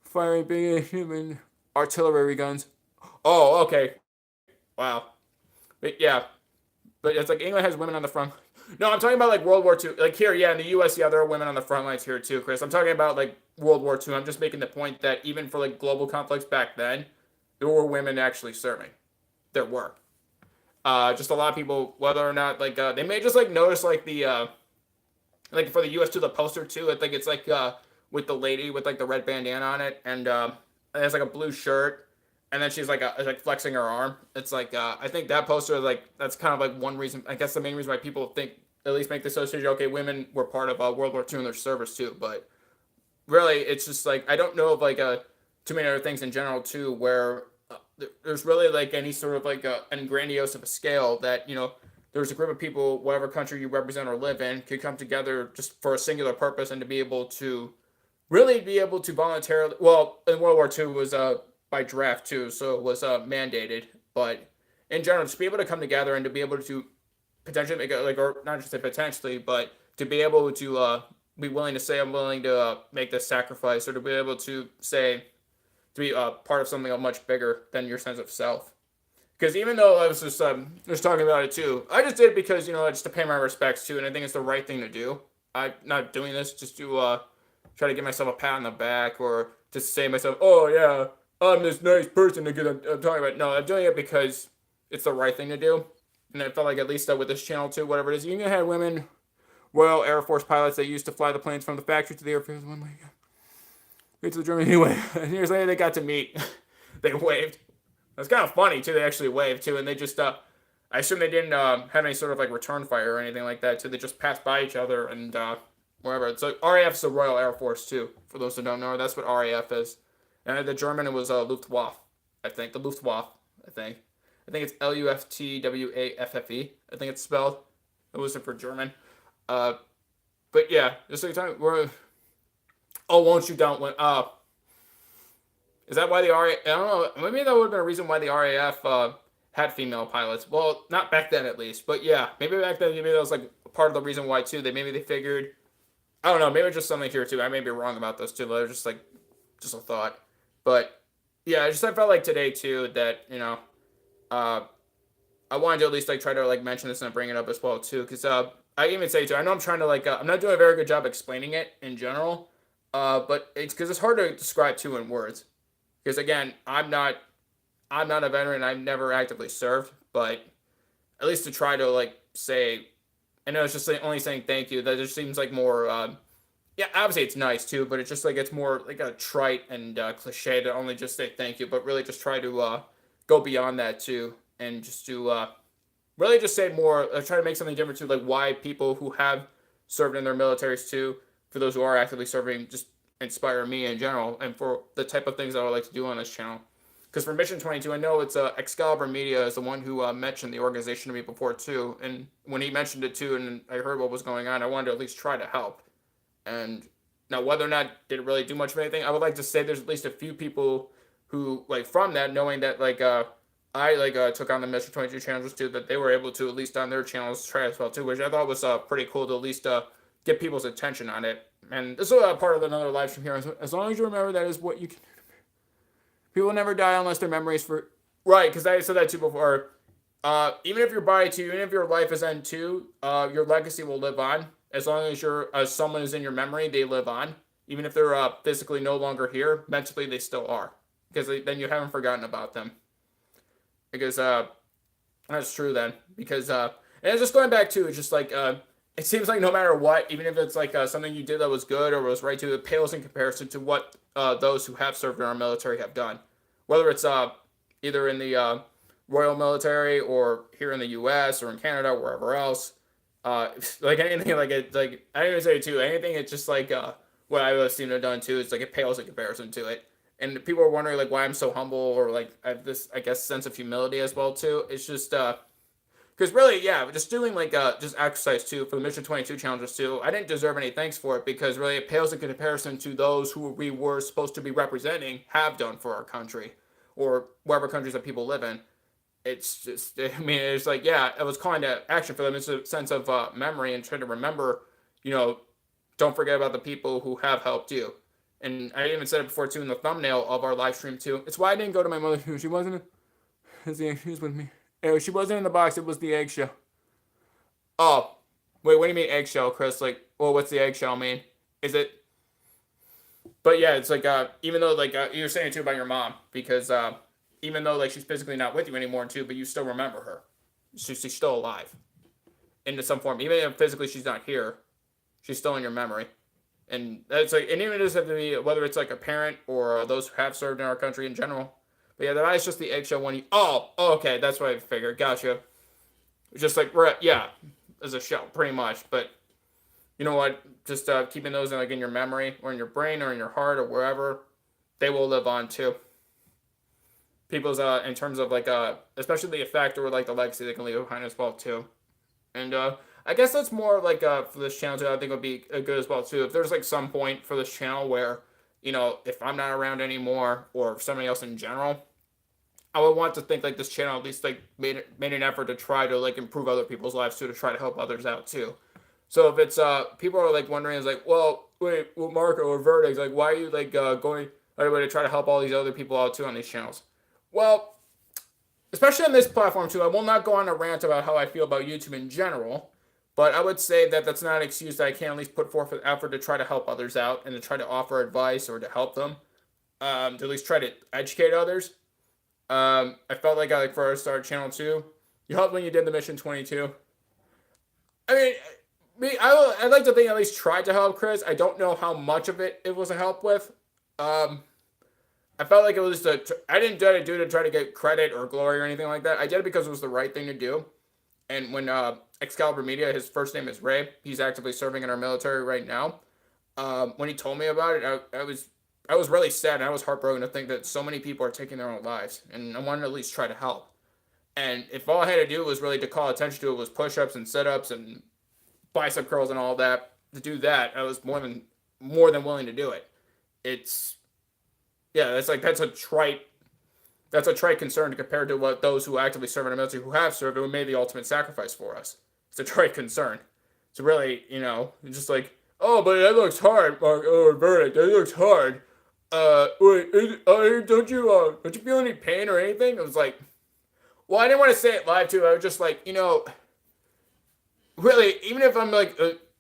firing big human artillery guns. Oh, okay. Wow. But yeah. But it's like England has women on the front. No, I'm talking about like World War II. Like here, yeah, in the US, yeah, there are women on the front lines here too, Chris. I'm talking about like World War II. I'm just making the point that even for like global conflicts back then, there were women actually serving. There were. Just a lot of people, whether or not like they may just like notice like the like for the U.S. too, the poster too. I think it's like with the lady with like the red bandana on it, and it has like a blue shirt, and then she's like flexing her arm. It's like I think that poster like that's kind of like one reason. I guess the main reason why people think at least make the association. Okay, women were part of World War II in their service too, but really it's just like I don't know of like too many other things in general too where there's really like any sort of like an grandiose of a scale that there's a group of people whatever country you represent or live in could come together just for a singular purpose and to be able to really be able to voluntarily well in World War II was by draft too so it was mandated but in general just be able to come together and to be able to potentially make it like or not just say potentially but to be able to be willing to say I'm willing to make this sacrifice or to be able to say to be part of something much bigger than your sense of self. Because even though I was just talking about it too, I just did it because just to pay my respects too, and I think it's the right thing to do. I'm not doing this just to try to give myself a pat on the back or to say to myself, oh yeah, I'm this nice person to get I'm talking about. No, I'm doing it because it's the right thing to do, and I felt like at least with this channel too, whatever it is, you can have women, Royal Air Force pilots that used to fly the planes from the factory to the airfield. One like, wait to the German anyway. Years later, they got to meet. They waved. It's kind of funny too. They actually waved too, and they just I assume they didn't have any sort of like return fire or anything like that too. They just passed by each other and wherever. So RAF is the Royal Air Force too. For those who don't know, that's what RAF is. And the German it was Luftwaffe, I think. The Luftwaffe, I think. I think it's Luftwaffe. I think it's spelled. It wasn't for German. But yeah, just like time we're. Oh, won't you don't win? Is that why the RAF? I don't know. Maybe that would have been a reason why the RAF had female pilots. Well, not back then at least, but yeah, maybe back then maybe that was like part of the reason why too. Maybe they figured. I don't know. Maybe just something here too. I may be wrong about this too. But it was just a thought. But yeah, I felt like today too that I wanted to at least like try to like mention this and bring it up as well too, because I even say too. I know I'm trying to I'm not doing a very good job explaining it in general, but it's because it's hard to describe too in words. Because again, I'm not a veteran. I've never actively served, but at least to try to like say, I know it's just only saying thank you. That just seems like more. Yeah, obviously it's nice too, but it's just like it's more like a trite and cliche to only just say thank you, but really just try to go beyond that too, and just to really just say more. Try to make something different too, like why people who have served in their militaries too, for those who are actively serving, just inspire me in general, and for the type of things I would like to do on this channel. Because for Mission 22, I know it's Excalibur Media is the one who mentioned the organization to me before too, and when he mentioned it too, and I heard what was going on, I wanted to at least try to help. And now, whether or not did it really do much of anything, I would like to say there's at least a few people who like from that, knowing that I took on the Mission 22 channels too, that they were able to at least on their channels try as well too, which I thought was pretty cool to at least get people's attention on it. And this is part of another live stream here. As long as you remember, that is what you can do. People never die unless their memories for right. Because I said that too before. Even if your body too, even if your life is end too, your legacy will live on. As long as someone is in your memory, they live on. Even if they're physically no longer here, mentally they still are. Because then you haven't forgotten about them. Because that's true then. Because and it's just going back to, it's just like it seems like no matter what, even if it's like something you did that was good or was right to, it pales in comparison to what those who have served in our military have done. Whether it's either in the Royal Military or here in the U.S. or in Canada or wherever else. Like anything, like I even say too, anything. It's just like what I seem to have done too. It's like it pales in comparison to it. And people are wondering like why I'm so humble or like I have this sense of humility as well too. It's just because really just doing like just exercise too for the Mission 22 challenges too. I didn't deserve any thanks for it because really it pales in comparison to those who we were supposed to be representing have done for our country or wherever countries that people live in. It's just, I mean, it's like, it was calling to action for them. It's a sense of memory and trying to remember, don't forget about the people who have helped you. And I even said it before, too, in the thumbnail of our live stream, too. It's why I didn't go to my mother. She wasn't, she was with me. She wasn't in the box. It was the eggshell. Oh, wait, what do you mean eggshell, Chris? Like, well, what's the eggshell mean? Is it? But yeah, it's like, even though, like, you were saying, too, about your mom, because, even though like she's physically not with you anymore too, but you still remember her. She's still alive into some form. Even if physically she's not here, she's still in your memory. And that's like, and even it doesn't have to be whether it's like a parent or those who have served in our country in general. But yeah, that is just the eggshell one. Okay, that's what I figured. Gotcha. It's just like as a shell pretty much. But you know what? Just keeping those in your memory or in your brain or in your heart or wherever, they will live on too. People's in terms of like especially the effect or like the legacy they can leave behind as well too. And I guess that's more like for this channel too, I think would be good as well too. If there's like some point for this channel where if I'm not around anymore or somebody else in general, I would want to think like this channel at least like made an effort to try to like improve other people's lives too, to try to help others out too. So if it's people are like wondering is like, well, wait, well, Marco or Vertex, like why are you like going a way to try to help all these other people out too on these channels. Well, especially on this platform too, I will not go on a rant about how I feel about YouTube in general, but I would say that that's not an excuse that I can't at least put forth an effort to try to help others out and to try to offer advice or to help them, to at least try to educate others. I felt like I first started Channel 2. You helped when you did the Mission 22. I mean, I'd like to think I at least tried to help Chris. I don't know how much of it was a help with. I felt like it was I didn't do it to try to get credit or glory or anything like that. I did it because it was the right thing to do. And when Excalibur Media, his first name is Ray, he's actively serving in our military right now. When he told me about it, I was really sad and I was heartbroken to think that so many people are taking their own lives, and I wanted to at least try to help. And if all I had to do was really to call attention to it was push-ups and sit-ups and bicep curls and all that, to do that, I was more than willing to do it. It's yeah, that's a trite concern compared to what those who actively serve in the military who have served and who made the ultimate sacrifice for us. It's a trite concern. It's really, just like, oh, but that looks hard, Mark, or Verdict, that looks hard. Wait, don't you feel any pain or anything? It was like, well, I didn't want to say it live too. I was just like, really, even if I'm like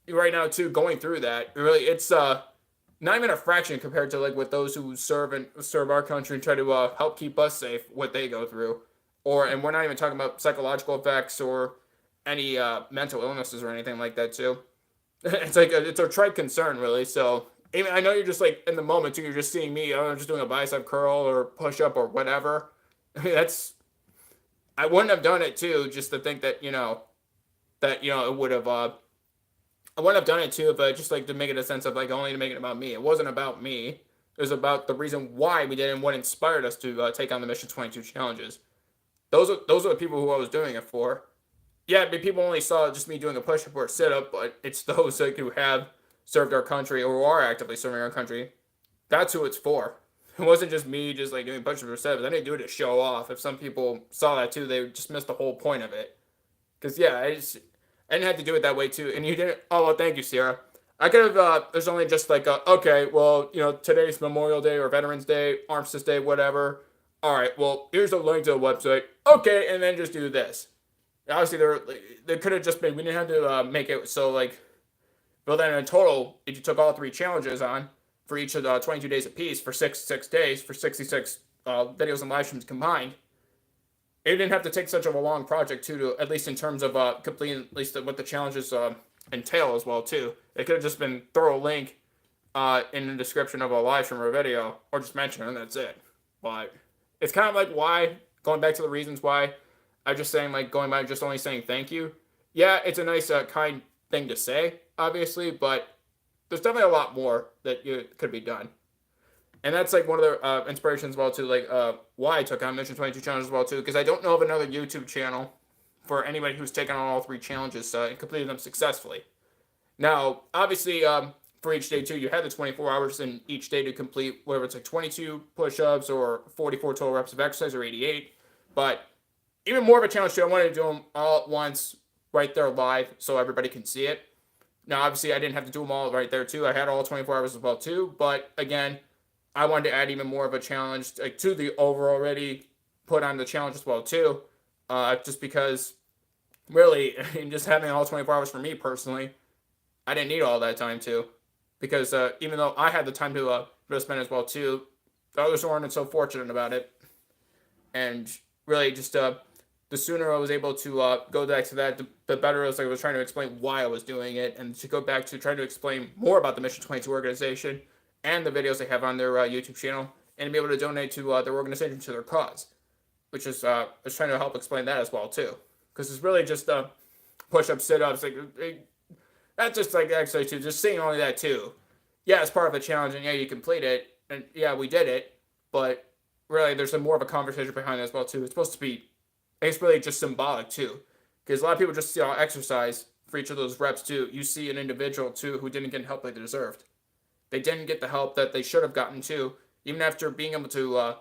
right now too going through that, really, it's not even a fraction compared to like what those who serve our country and try to help keep us safe, what they go through, and we're not even talking about psychological effects or any mental illnesses or anything like that too. It's like it's a trite concern, really. So even I know you're just like in the moment too. You're just seeing me. I'm just doing a bicep curl or push up or whatever. I mean, I wouldn't have done it too, just to think that it would have. I wouldn't have done it too if I just like to make it a sense of like only to make it about me. It wasn't about me. It was about the reason why we did it and what inspired us to take on the Mission 22 challenges. Those are the people who I was doing it for. Yeah, but people only saw just me doing a push-up or a sit-up, but it's those like, who have served our country or who are actively serving our country. That's who it's for. It wasn't just me just like doing push-ups or sit-ups. I didn't do it to show off. If some people saw that too, they just missed the whole point of it. Because yeah, I didn't have to do it that way too. And you didn't. Oh well, thank you, Sierra. I could have. There's only just like okay, well, today's Memorial Day or Veterans Day, Armistice Day, whatever. All right, well, here's a link to the website. Okay, and then just do this. Obviously, there could have just been. We didn't have to make it so like. But then in total, if you took all three challenges on for each of the 22 days apiece for 6 days for 66 videos and live streams combined, it didn't have to take such of a long project too, to at least in terms of completing at least what the challenges entail as well too. It could have just been throw a link in the description of a live stream or a video, or just mention it and that's it. But it's kind of like why, going back to the reasons why, I'm just saying like going by just only saying thank you. Yeah, it's a nice kind thing to say, obviously, but there's definitely a lot more that could be done. And that's like one of the inspirations as well too, like why I took on Mission 22 challenges as well too, because I don't know of another YouTube channel for anybody who's taken on all three challenges and completed them successfully. Now, obviously, for each day too, you had the 24 hours in each day to complete whether it's like 22 push-ups or 44 total reps of exercise or 88. But even more of a challenge too, I wanted to do them all at once, right there live, so everybody can see it. Now, obviously, I didn't have to do them all right there too. I had all 24 hours as well too, but again, I wanted to add even more of a challenge to the over already put on the challenge as well too, just because really just having all 24 hours for me personally, I didn't need all that time too, because even though I had the time to spend as well too, the others weren't so fortunate about it, and really just the sooner I was able to go back to that, the better as I was trying to explain why I was doing it, and to go back to trying to explain more about the Mission 22 organization and the videos they have on their YouTube channel, and be able to donate to their organization, to their cause, which is I was trying to help explain that as well too, because it's really just push-ups, sit-ups, like that's just like actually too, just seeing only that too. Yeah, it's part of the challenge, and yeah, you complete it, and yeah, we did it, but really, there's more of a conversation behind it as well too. It's supposed to be, it's really just symbolic too, because a lot of people just see our exercise for each of those reps too. You see an individual too who didn't get the help they deserved. They didn't get the help that they should have gotten too, even after being able to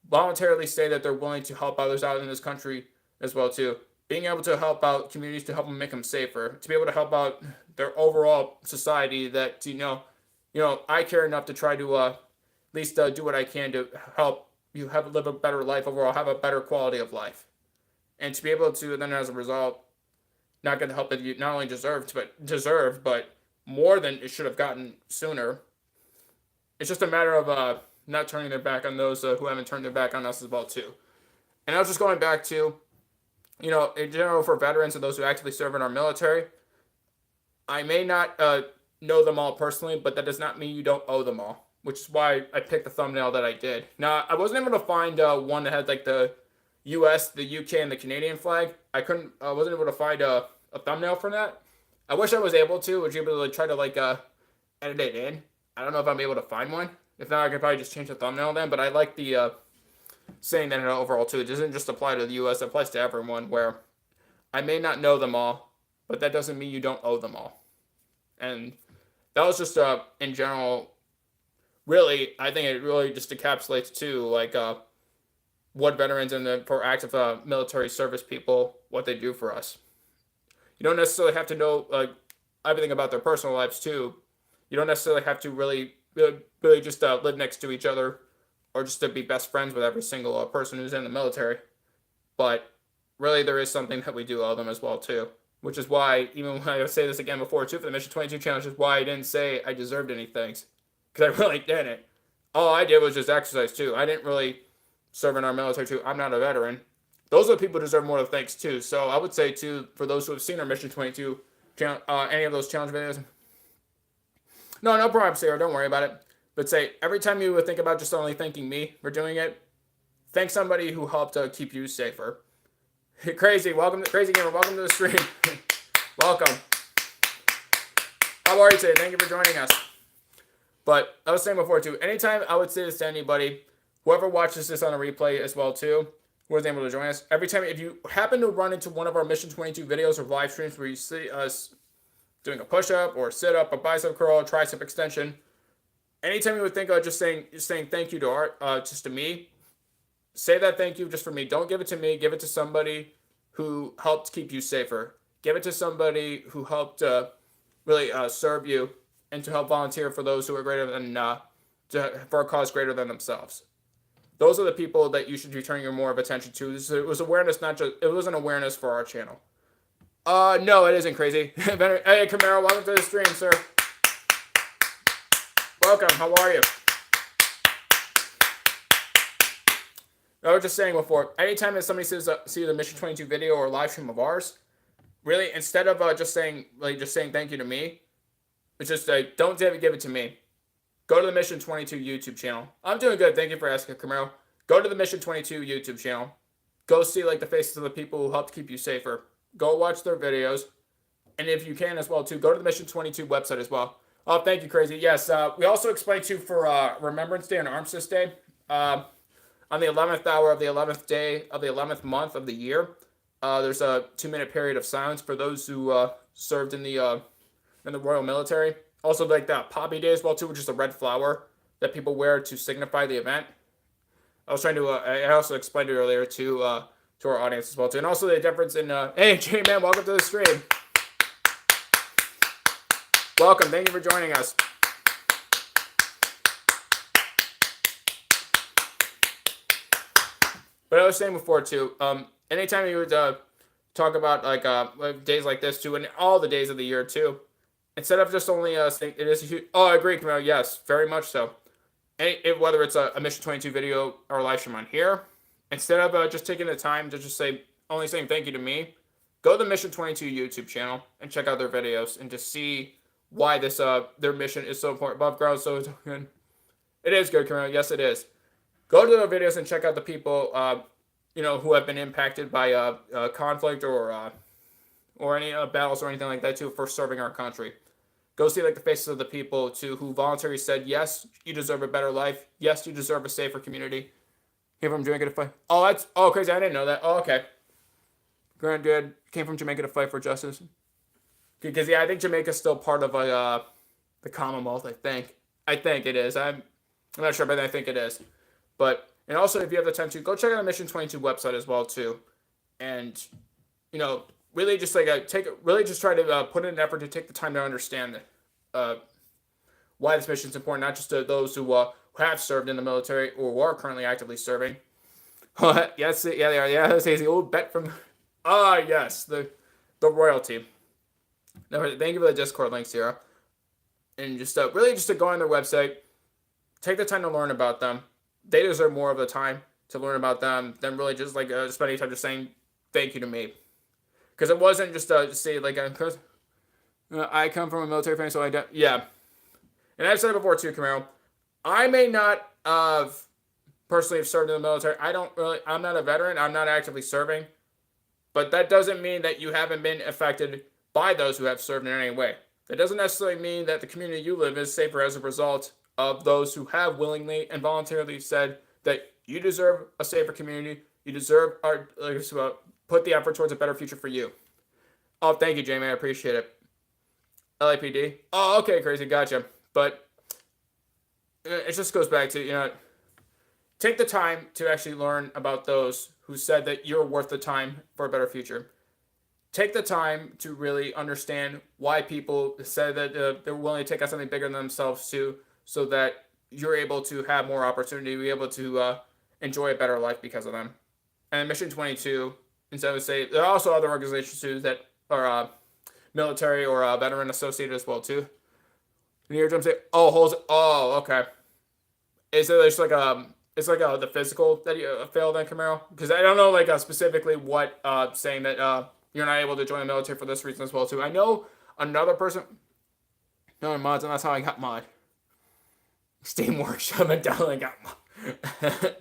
voluntarily say that they're willing to help others out in this country as well too. Being able to help out communities to help them make them safer, to be able to help out their overall society. That I care enough to try to least do what I can to help you live a better life overall, have a better quality of life, and to be able to then as a result not get the help that you not only deserved, but more than it should have gotten sooner. It's just a matter of not turning their back on those who haven't turned their back on us as well too. And I was just going back to, in general for veterans and those who actively serve in our military, I may not know them all personally, but that does not mean you don't owe them all, which is why I picked the thumbnail that I did. Now, I wasn't able to find one that had like the U.S., the U.K., and the Canadian flag. I wasn't able to find a thumbnail for that. I wish I was able to. Would you be able to try to edit it in? I don't know if I'm able to find one. If not, I could probably just change the thumbnail then. But I like the saying that overall too. It doesn't just apply to the U.S. It applies to everyone. Where I may not know them all, but that doesn't mean you don't owe them all. And that was just in general. Really, I think it really just encapsulates too, what veterans and for active military service people, what they do for us. You don't necessarily have to know everything about their personal lives too. You don't necessarily have to really just live next to each other, or just to be best friends with every single person who's in the military. But really, there is something that we do owe them as well too. Which is why, even when I say this again before too, for the Mission 22 challenge, is why I didn't say I deserved any thanks. Because I really didn't. All I did was just exercise too. I didn't really serve in our military too. I'm not a veteran. Those are the people who deserve more of thanks too. So I would say too, for those who have seen our Mission 22, any of those challenge videos. No problem, Sarah. Don't worry about it. But say, every time you would think about just only thanking me for doing it, thank somebody who helped keep you safer. Crazy Gamer, welcome to the stream. Welcome. How are you today? Thank you for joining us. But I was saying before too, anytime I would say this to anybody, whoever watches this on a replay as well too, who was able to join us, every time if you happen to run into one of our Mission 22 videos or live streams where you see us doing a push-up or sit-up, a bicep curl, a tricep extension, anytime you would think of just saying thank you to just to me, say that thank you just for me. Don't give it to me. Give it to somebody who helped keep you safer. Give it to somebody who helped really serve you and to help volunteer for those who are greater than for a cause greater than themselves. Those are the people that you should be turning your more of attention to. It was awareness, it wasn't awareness for our channel. No, it isn't crazy. Hey, Camaro, welcome to the stream, sir. Welcome. How are you? I was just saying before, anytime that somebody sees the Mission 22 video or live stream of ours, really, instead of just saying thank you to me, it's just don't give it to me. Go to the Mission 22 YouTube channel. I'm doing good. Thank you for asking, Camaro. Go to the Mission 22 YouTube channel. Go see the faces of the people who helped keep you safer. Go watch their videos. And if you can as well too, go to the Mission 22 website as well. Oh, thank you, Crazy. Yes, we also explained too for Remembrance Day and Armistice Day. On the 11th hour of the 11th day of the 11th month of the year, there's a 2-minute period of silence for those who served in the Royal Military. Also, that Poppy Day as well too, which is a red flower that people wear to signify the event. I was trying to. I also explained it earlier to our audience as well too, and also the difference in. Hey, J-Man, welcome to the stream. Welcome. Thank you for joining us. But I was saying before too, anytime you would talk about days like this too, and all the days of the year too, instead of just only saying it is a huge. Oh, I agree, Camille. Yes, very much so. Whether it's a Mission 22 video or a live stream on here, instead of just taking the time to just saying thank you to me, go to the Mission 22 YouTube channel and check out their videos and just see why their mission is so important. Above ground, so good. It is good, Camille. Yes, it is. Go to their videos and check out the people, who have been impacted by conflict or any battles or anything like that too for serving our country. Go see the faces of the people too who voluntarily said, yes, you deserve a better life. Yes, you deserve a safer community. Came from Jamaica to fight. Oh, crazy! I didn't know that. Oh, okay. Granddad came from Jamaica to fight for justice. Because I think Jamaica's still part of the Commonwealth. I think it is. I'm not sure, but I think it is. And also, if you have the time to, go check out the Mission 22 website as well too, and really just try to put in an effort to take the time to understand why this mission is important, not just to those who have served in the military or who are currently actively serving. Yes, yeah, they are. Yeah, that's the old bet from. Yes, the royalty. No, thank you for the Discord links here, and just really just to go on their website, take the time to learn about them. They deserve more of the time to learn about them than really just like spending time just saying thank you to me, because it wasn't just say like I come from a military family, so I don't. Yeah, and I've said it before too, Camaro. I may not personally have served in the military. I'm not a veteran. I'm not actively serving. But that doesn't mean that you haven't been affected by those who have served in any way. That doesn't necessarily mean that the community you live in is safer as a result of those who have willingly and voluntarily said that you deserve a safer community. You deserve put the effort towards a better future for you. Oh, thank you, Jamie. I appreciate it. LAPD. Oh, okay, crazy. Gotcha. But it just goes back to, take the time to actually learn about those who said that you're worth the time for a better future. Take the time to really understand why people said that they're willing to take on something bigger than themselves too, so that you're able to have more opportunity, be able to enjoy a better life because of them. And Mission 22, and so I would say there are also other organizations too that are military or veteran associated as well too. And you hear them say, okay. Is it just like it's like the physical that you failed in, Camaro? Because I don't know like specifically what saying that you're not able to join the military for this reason as well too. I know another person. No mods, and that's how I got mod. Steam Workshop and definitely got mod.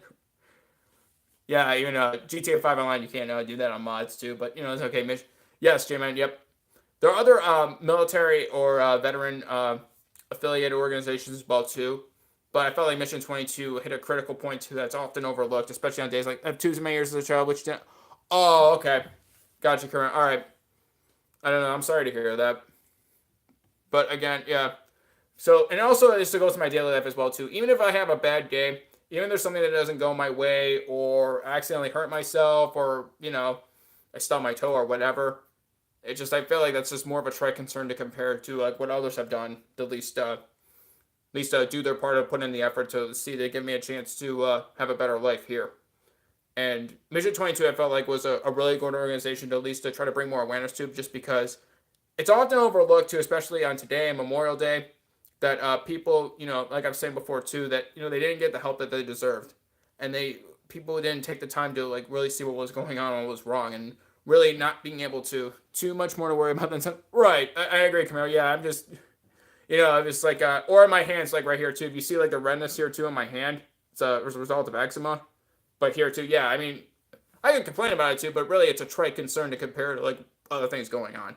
Yeah, even GTA 5 Online, you can't do that on mods too. But it's okay. Yes, J-Man. Yep. There are other military or veteran affiliated organizations as well too. But I felt like Mission 22 hit a critical point too that's often overlooked, especially on days like I have 2 years as a child, which didn't. Oh, okay. Gotcha, current. All right. I don't know. I'm sorry to hear that. But again, yeah. So, and also this goes to my daily life as well too. Even if I have a bad day, even if there's something that doesn't go my way, or I accidentally hurt myself, or I stub my toe or whatever, I feel like that's just more of a trite concern to compare to like what others have done. At least do their part of putting in the effort to see they give me a chance to have a better life here. And Mission 22, I felt like was a really good organization to at least to try to bring more awareness to, just because it's often overlooked too, especially on today and Memorial Day, that people, like I've said before too, that they didn't get the help that they deserved, and people didn't take the time to like really see what was going on and what was wrong, and really not being able to too much more to worry about than some. Right, I agree, Camaro. Yeah, I'm just. It's like, or in my hands, like right here too. If you see like the redness here too in my hand, it's a result of eczema. But here too, yeah, I mean, I can complain about it too, but really it's a trite concern to compare to like other things going on.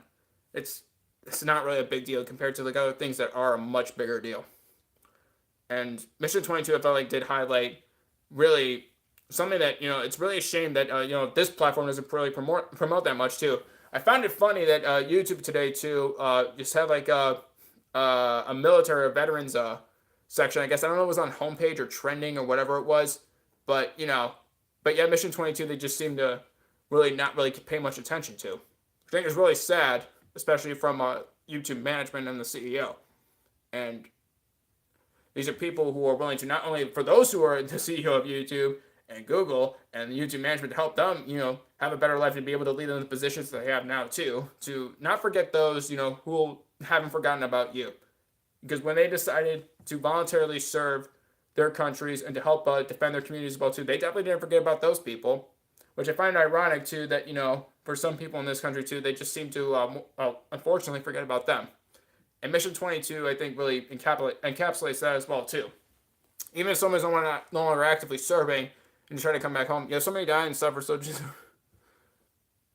It's not really a big deal compared to like other things that are a much bigger deal. And Mission 22, I felt like did highlight really something that, it's really a shame that, this platform doesn't really promote that much too. I found it funny that YouTube today too just had like a military or veterans section. I guess I don't know if it was on homepage or trending or whatever it was, but yeah, Mission 22 they just seem to really not really pay much attention to. I think it's really sad, especially from YouTube management and the CEO. And these are people who are willing to, not only for those who are the CEO of YouTube and Google and the YouTube management, to help them, have a better life and be able to lead them in the positions that they have now too, to not forget those, who haven't forgotten about you. Because when they decided to voluntarily serve their countries and to help defend their communities as well too, they definitely didn't forget about those people, which I find ironic too, that, for some people in this country too, they just seem to, unfortunately, forget about them. And Mission 22, I think, really encapsulates that as well too. Even if someone's no longer actively serving and trying to come back home, somebody died and suffer, so just,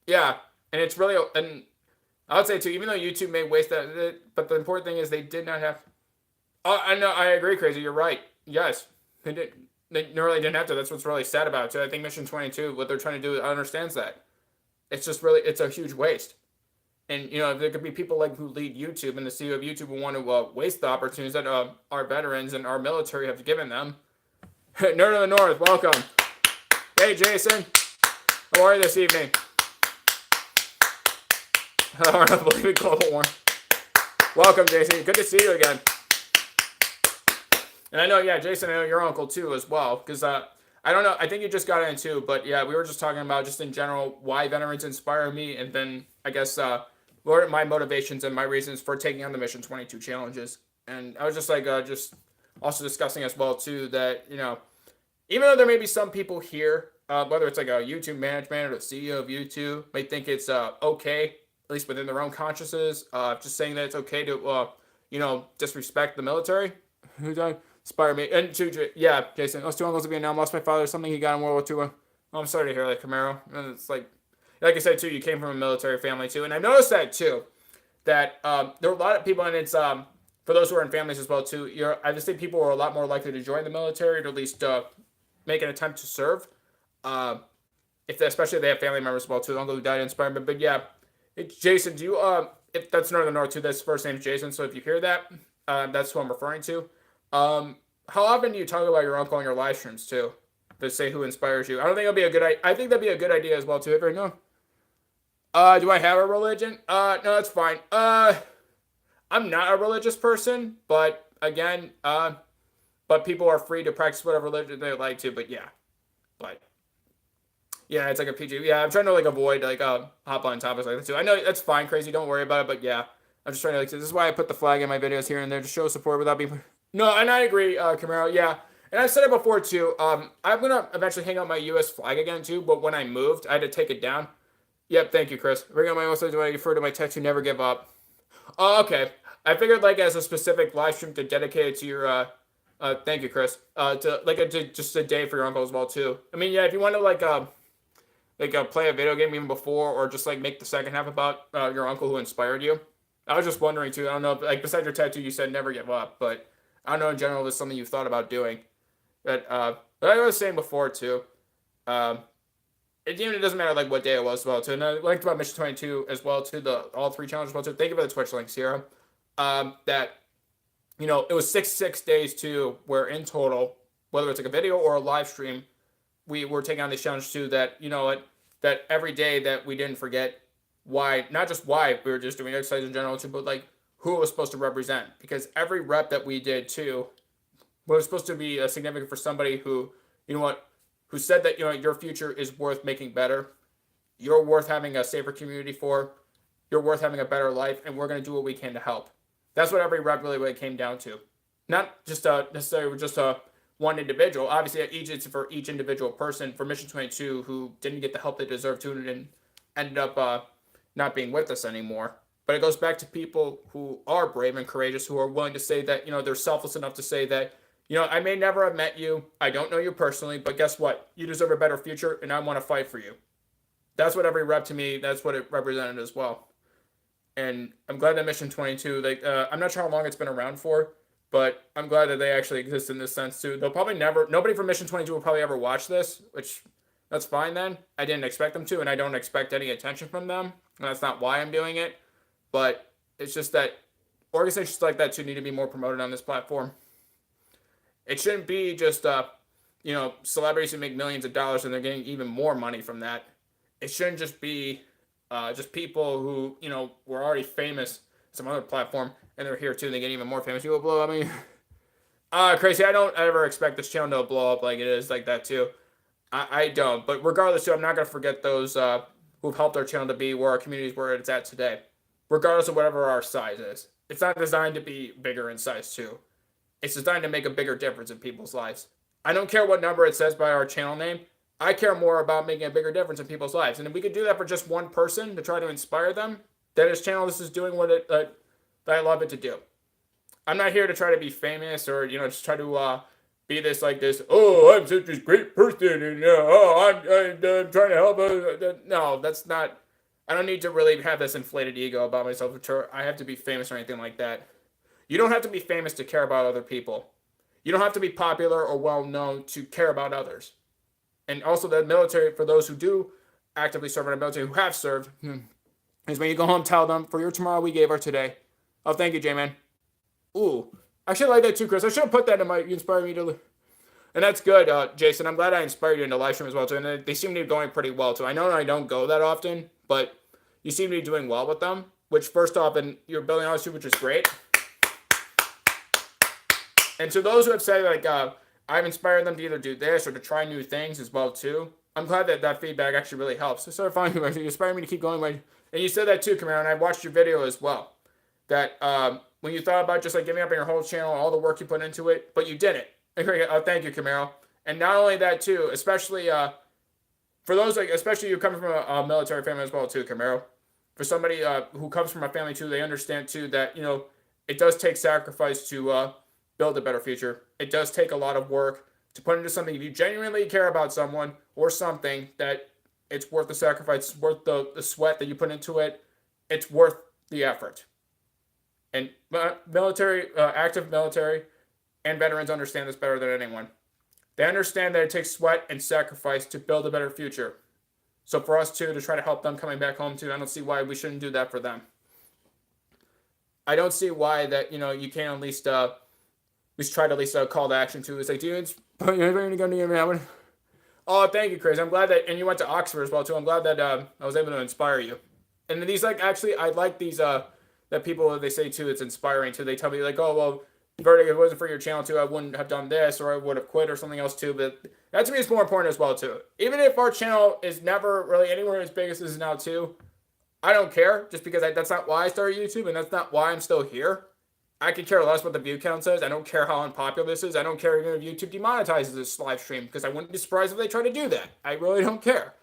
yeah, and it's really, and I would say too, even though YouTube may waste that, but the important thing is they did not have. Oh, I know, I agree, Crazy. You're right. Yes, they did. They really didn't have to. That's what's really sad about it. So I think Mission 22, what they're trying to do, understands that. It's just really, it's a huge waste. And there could be people like who lead YouTube, and the CEO of YouTube will want to waste the opportunities that our veterans and our military have given them. Nerd of the North, welcome. Hey, Jason, how are you this evening? I don't believe in global warming. Welcome, Jason. Good to see you again. And I know, yeah, Jason, I know your uncle too as well, because I don't know, I think you just got in too, but yeah, we were just talking about just in general why veterans inspire me, and then I guess what are my motivations and my reasons for taking on the Mission 22 challenges. And I was just like, just also discussing as well too that even though there may be some people here, whether it's like a YouTube management or the CEO of YouTube, may think it's okay, at least within their own consciences, just saying that it's okay to, disrespect the military. Who died? Inspire me. And yeah, Jason, those two uncles of Vietnam lost my father. Something he got in World War II. Oh, I'm sorry to hear that, Camaro. And it's like I said too, you came from a military family too, and I noticed that too. That there are a lot of people, and it's for those who are in families as well too. I just think people are a lot more likely to join the military, or at least make an attempt to serve. Especially if they have family members as well too. The uncle who died inspired me. But yeah, Jason, do you if that's Northern North too? That's first name's Jason. So if you hear that, that's who I'm referring to. How often do you talk about your uncle on your live streams too? To say who inspires you. I don't think it'll be a good. I think that'd be a good idea as well too. Ever know? Do I have a religion? No, that's fine. I'm not a religious person, but again, but people are free to practice whatever religion they like to. But yeah, but yeah, it's like a PG. Yeah, I'm trying to like avoid like hop on topics like that too. I know that's fine, crazy. Don't worry about it. But yeah, I'm just trying to like. This is why I put the flag in my videos here and there to show support without being. No, and I agree, Camaro. Yeah, and I've said it before too. I'm gonna eventually hang out my U.S. flag again too. But when I moved, I had to take it down. Yep, thank you, Chris. Bring on my message when I refer to my tattoo, never give up. Oh, okay. I figured like as a specific live stream to dedicate it to your thank you, Chris. To like just a day for your uncle as well too. I mean, yeah, if you want to play a video game even before, or just like make the second half about your uncle who inspired you. I was just wondering too. I don't know, if, like besides your tattoo, you said never give up, but I don't know in general if it's something you've thought about doing. But I was saying before too. Um, it doesn't matter like what day it was as well too. And I liked about Mission 22 as well too. The all three challenges as well too. Thank you for the Twitch links here. That it was 6 days too, where in total, whether it's like a video or a live stream, we were taking on this challenge too. That that every day that we didn't forget why, not just why we were just doing exercise in general too, but like who it was supposed to represent. Because every rep that we did too was supposed to be significant for somebody who who said that your future is worth making better, you're worth having a safer community for, you're worth having a better life, and we're going to do what we can to help. That's what every rep really came down to. Not just necessarily just one individual. Obviously, it's for each individual person. For Mission 22, who didn't get the help they deserved to, and ended up not being with us anymore. But it goes back to people who are brave and courageous, who are willing to say that they're selfless enough to say that I may never have met you. I don't know you personally, but guess what? You deserve a better future, and I want to fight for you. That's what every rep to me, that's what it represented as well. And I'm glad that Mission 22, I'm not sure how long it's been around for, but I'm glad that they actually exist in this sense too. They'll probably nobody from Mission 22 will probably ever watch this, which that's fine then. I didn't expect them to, and I don't expect any attention from them. And that's not why I'm doing it. But it's just that organizations like that too need to be more promoted on this platform. It shouldn't be just celebrities who make millions of dollars and they're getting even more money from that. It shouldn't just be just people who were already famous some other platform and they're here too and they get even more famous. People blow up. I mean, crazy. I don't ever expect this channel to blow up like it is like that too. I don't. But regardless, too, I'm not gonna forget those who've helped our channel to be where our community is where it's at today. Regardless of whatever our size is, it's not designed to be bigger in size too. It's designed to make a bigger difference in people's lives. I don't care what number it says by our channel name. I care more about making a bigger difference in people's lives. And if we could do that for just one person to try to inspire them, then this channel, this is doing what I love it to do. I'm not here to try to be famous or, just try to be this, oh, I'm such a great person and, I'm trying to help. No, that's not, I don't need to really have this inflated ego about myself. I have to be famous or anything like that. You don't have to be famous to care about other people. You don't have to be popular or well-known to care about others. And also the military, for those who do actively serve in the military, who have served, is when you go home, tell them, for your tomorrow we gave our today. Oh, thank you, J-Man. Ooh, I should like that too, Chris. I should have put that in you inspired me to... And that's good, Jason. I'm glad I inspired you in the live stream as well, too. And they seem to be going pretty well, too. I know I don't go that often, but you seem to be doing well with them. Which, first off, and you're building on YouTube, which is great. And to those who have said like I've inspired them to either do this or to try new things as well too. I'm glad that that feedback actually really helps. So sort of finding you inspired me to keep going. And you said that too, Camaro, and I watched your video as well. That when you thought about just like giving up on your whole channel, all the work you put into it, but you didn't. Thank you, Camaro. And not only that too, especially for those like, especially you coming from a military family as well too, Camaro. For somebody who comes from a family too, they understand too that it does take sacrifice to build a better future. It does take a lot of work to put into something. If you genuinely care about someone or something, that it's worth the sacrifice, it's worth the sweat that you put into it. It's worth the effort. And military, active military, and veterans understand this better than anyone. They understand that it takes sweat and sacrifice to build a better future. So for us too, to try to help them coming back home too, I don't see why we shouldn't do that for them. I don't see why that you can't at least try to at least call to action too. It's like, do you going to go to your Oh, thank you, Chris. I'm glad that, and you went to Oxford as well too. I'm glad that I was able to inspire you. And these like actually, I like these that people they say too. It's inspiring too. They tell me like, oh well, Verdict, if it wasn't for your channel too, I wouldn't have done this, or I would have quit, or something else too. But that to me is more important as well too. Even if our channel is never really anywhere as big as it is now too, I don't care. Just because that's not why I started YouTube, and that's not why I'm still here. I could care less what the view count says. I don't care how unpopular this is. I don't care even if YouTube demonetizes this live stream, because I wouldn't be surprised if they try to do that. I really don't care.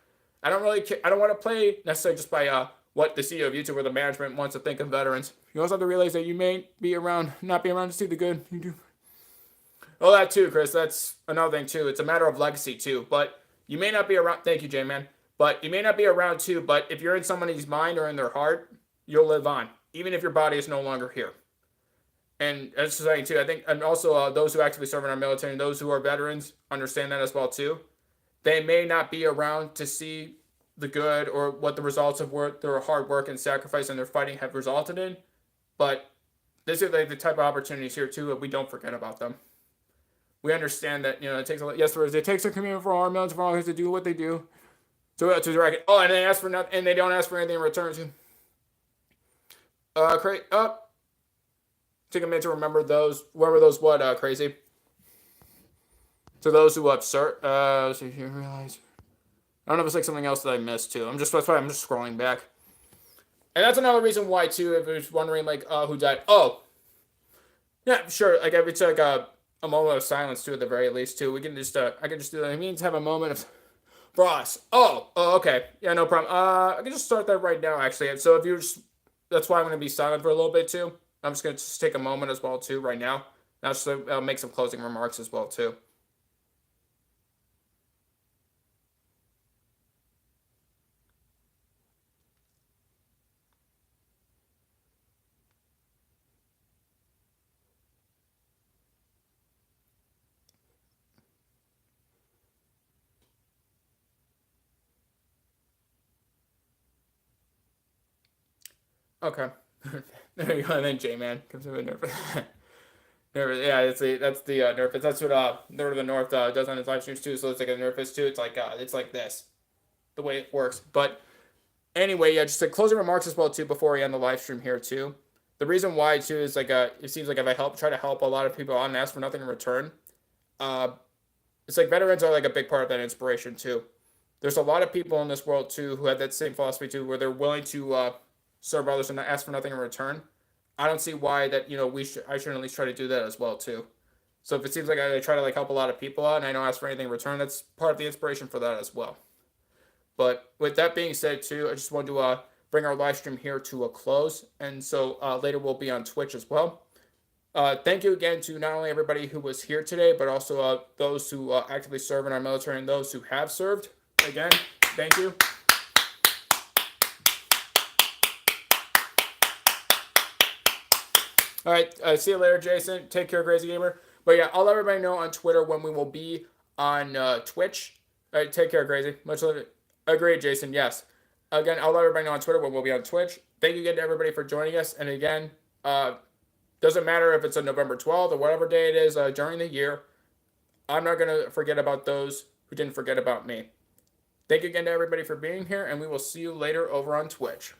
I don't really care. I don't want to play necessarily just by what the CEO of YouTube or the management wants to think of veterans. You also have to realize that you may be around, not be around to see the good. You do. Oh, that too, Chris. That's another thing too. It's a matter of legacy too. But you may not be around. Thank you, J-Man. But you may not be around too. But if you're in somebody's mind or in their heart, you'll live on, even if your body is no longer here. And that's something too. I think, and also those who actively serve in our military and those who are veterans understand that as well too. They may not be around to see the good or what the results of their hard work and sacrifice and their fighting have resulted in, but this is like the type of opportunities here too that we don't forget about them. We understand that it takes a lot. Yes, it takes a commitment for our military volunteers to do what they do. So to direct it. Oh, and they ask for nothing, and they don't ask for anything in return too. Take a minute to remember those. Remember those what? Crazy. To those who absurd. Let's see if you realize. I don't know if it's like something else that I missed too. That's why I'm just scrolling back. And that's another reason why too, if you're wondering like who died. Oh. Yeah, sure. Like if it's like a moment of silence too at the very least too. We can just I can just do that. I mean to have a moment of Ross. Oh, okay. Yeah, no problem. I can just start that right now actually. So if you're just that's why I'm gonna be silent for a little bit too. I'm just gonna just take a moment as well too right now. Now just I'll make some closing remarks as well too. Okay. There you go. And then J-Man comes in with Nerf. Yeah, that's the Nerf. That's what Nerd of the North does on his live streams too. So it's like a Nerfist too. It's like this, the way it works. But anyway, yeah, just like closing remarks as well too before we end the live stream here too. The reason why too is like it seems like if I try to help a lot of people out and ask for nothing in return, it's like veterans are like a big part of that inspiration too. There's a lot of people in this world too who have that same philosophy too, where they're willing to serve others and not ask for nothing in return. I don't see why that I should at least try to do that as well too. So if it seems like I try to like help a lot of people out and I don't ask for anything in return, that's part of the inspiration for that as well. But with that being said too, I just wanted to bring our live stream here to a close, and so later we'll be on Twitch as well. Thank you again to not only everybody who was here today, but also those who actively serve in our military and those who have served. Again, thank you. All right, see you later, Jason. Take care, Crazy Gamer. But yeah, I'll let everybody know on Twitter when we will be on Twitch. All right, take care, Crazy. Much love. Agreed, Jason. Yes. Again, I'll let everybody know on Twitter when we'll be on Twitch. Thank you again to everybody for joining us. And again, doesn't matter if it's on November 12th or whatever day it is during the year. I'm not going to forget about those who didn't forget about me. Thank you again to everybody for being here, and we will see you later over on Twitch.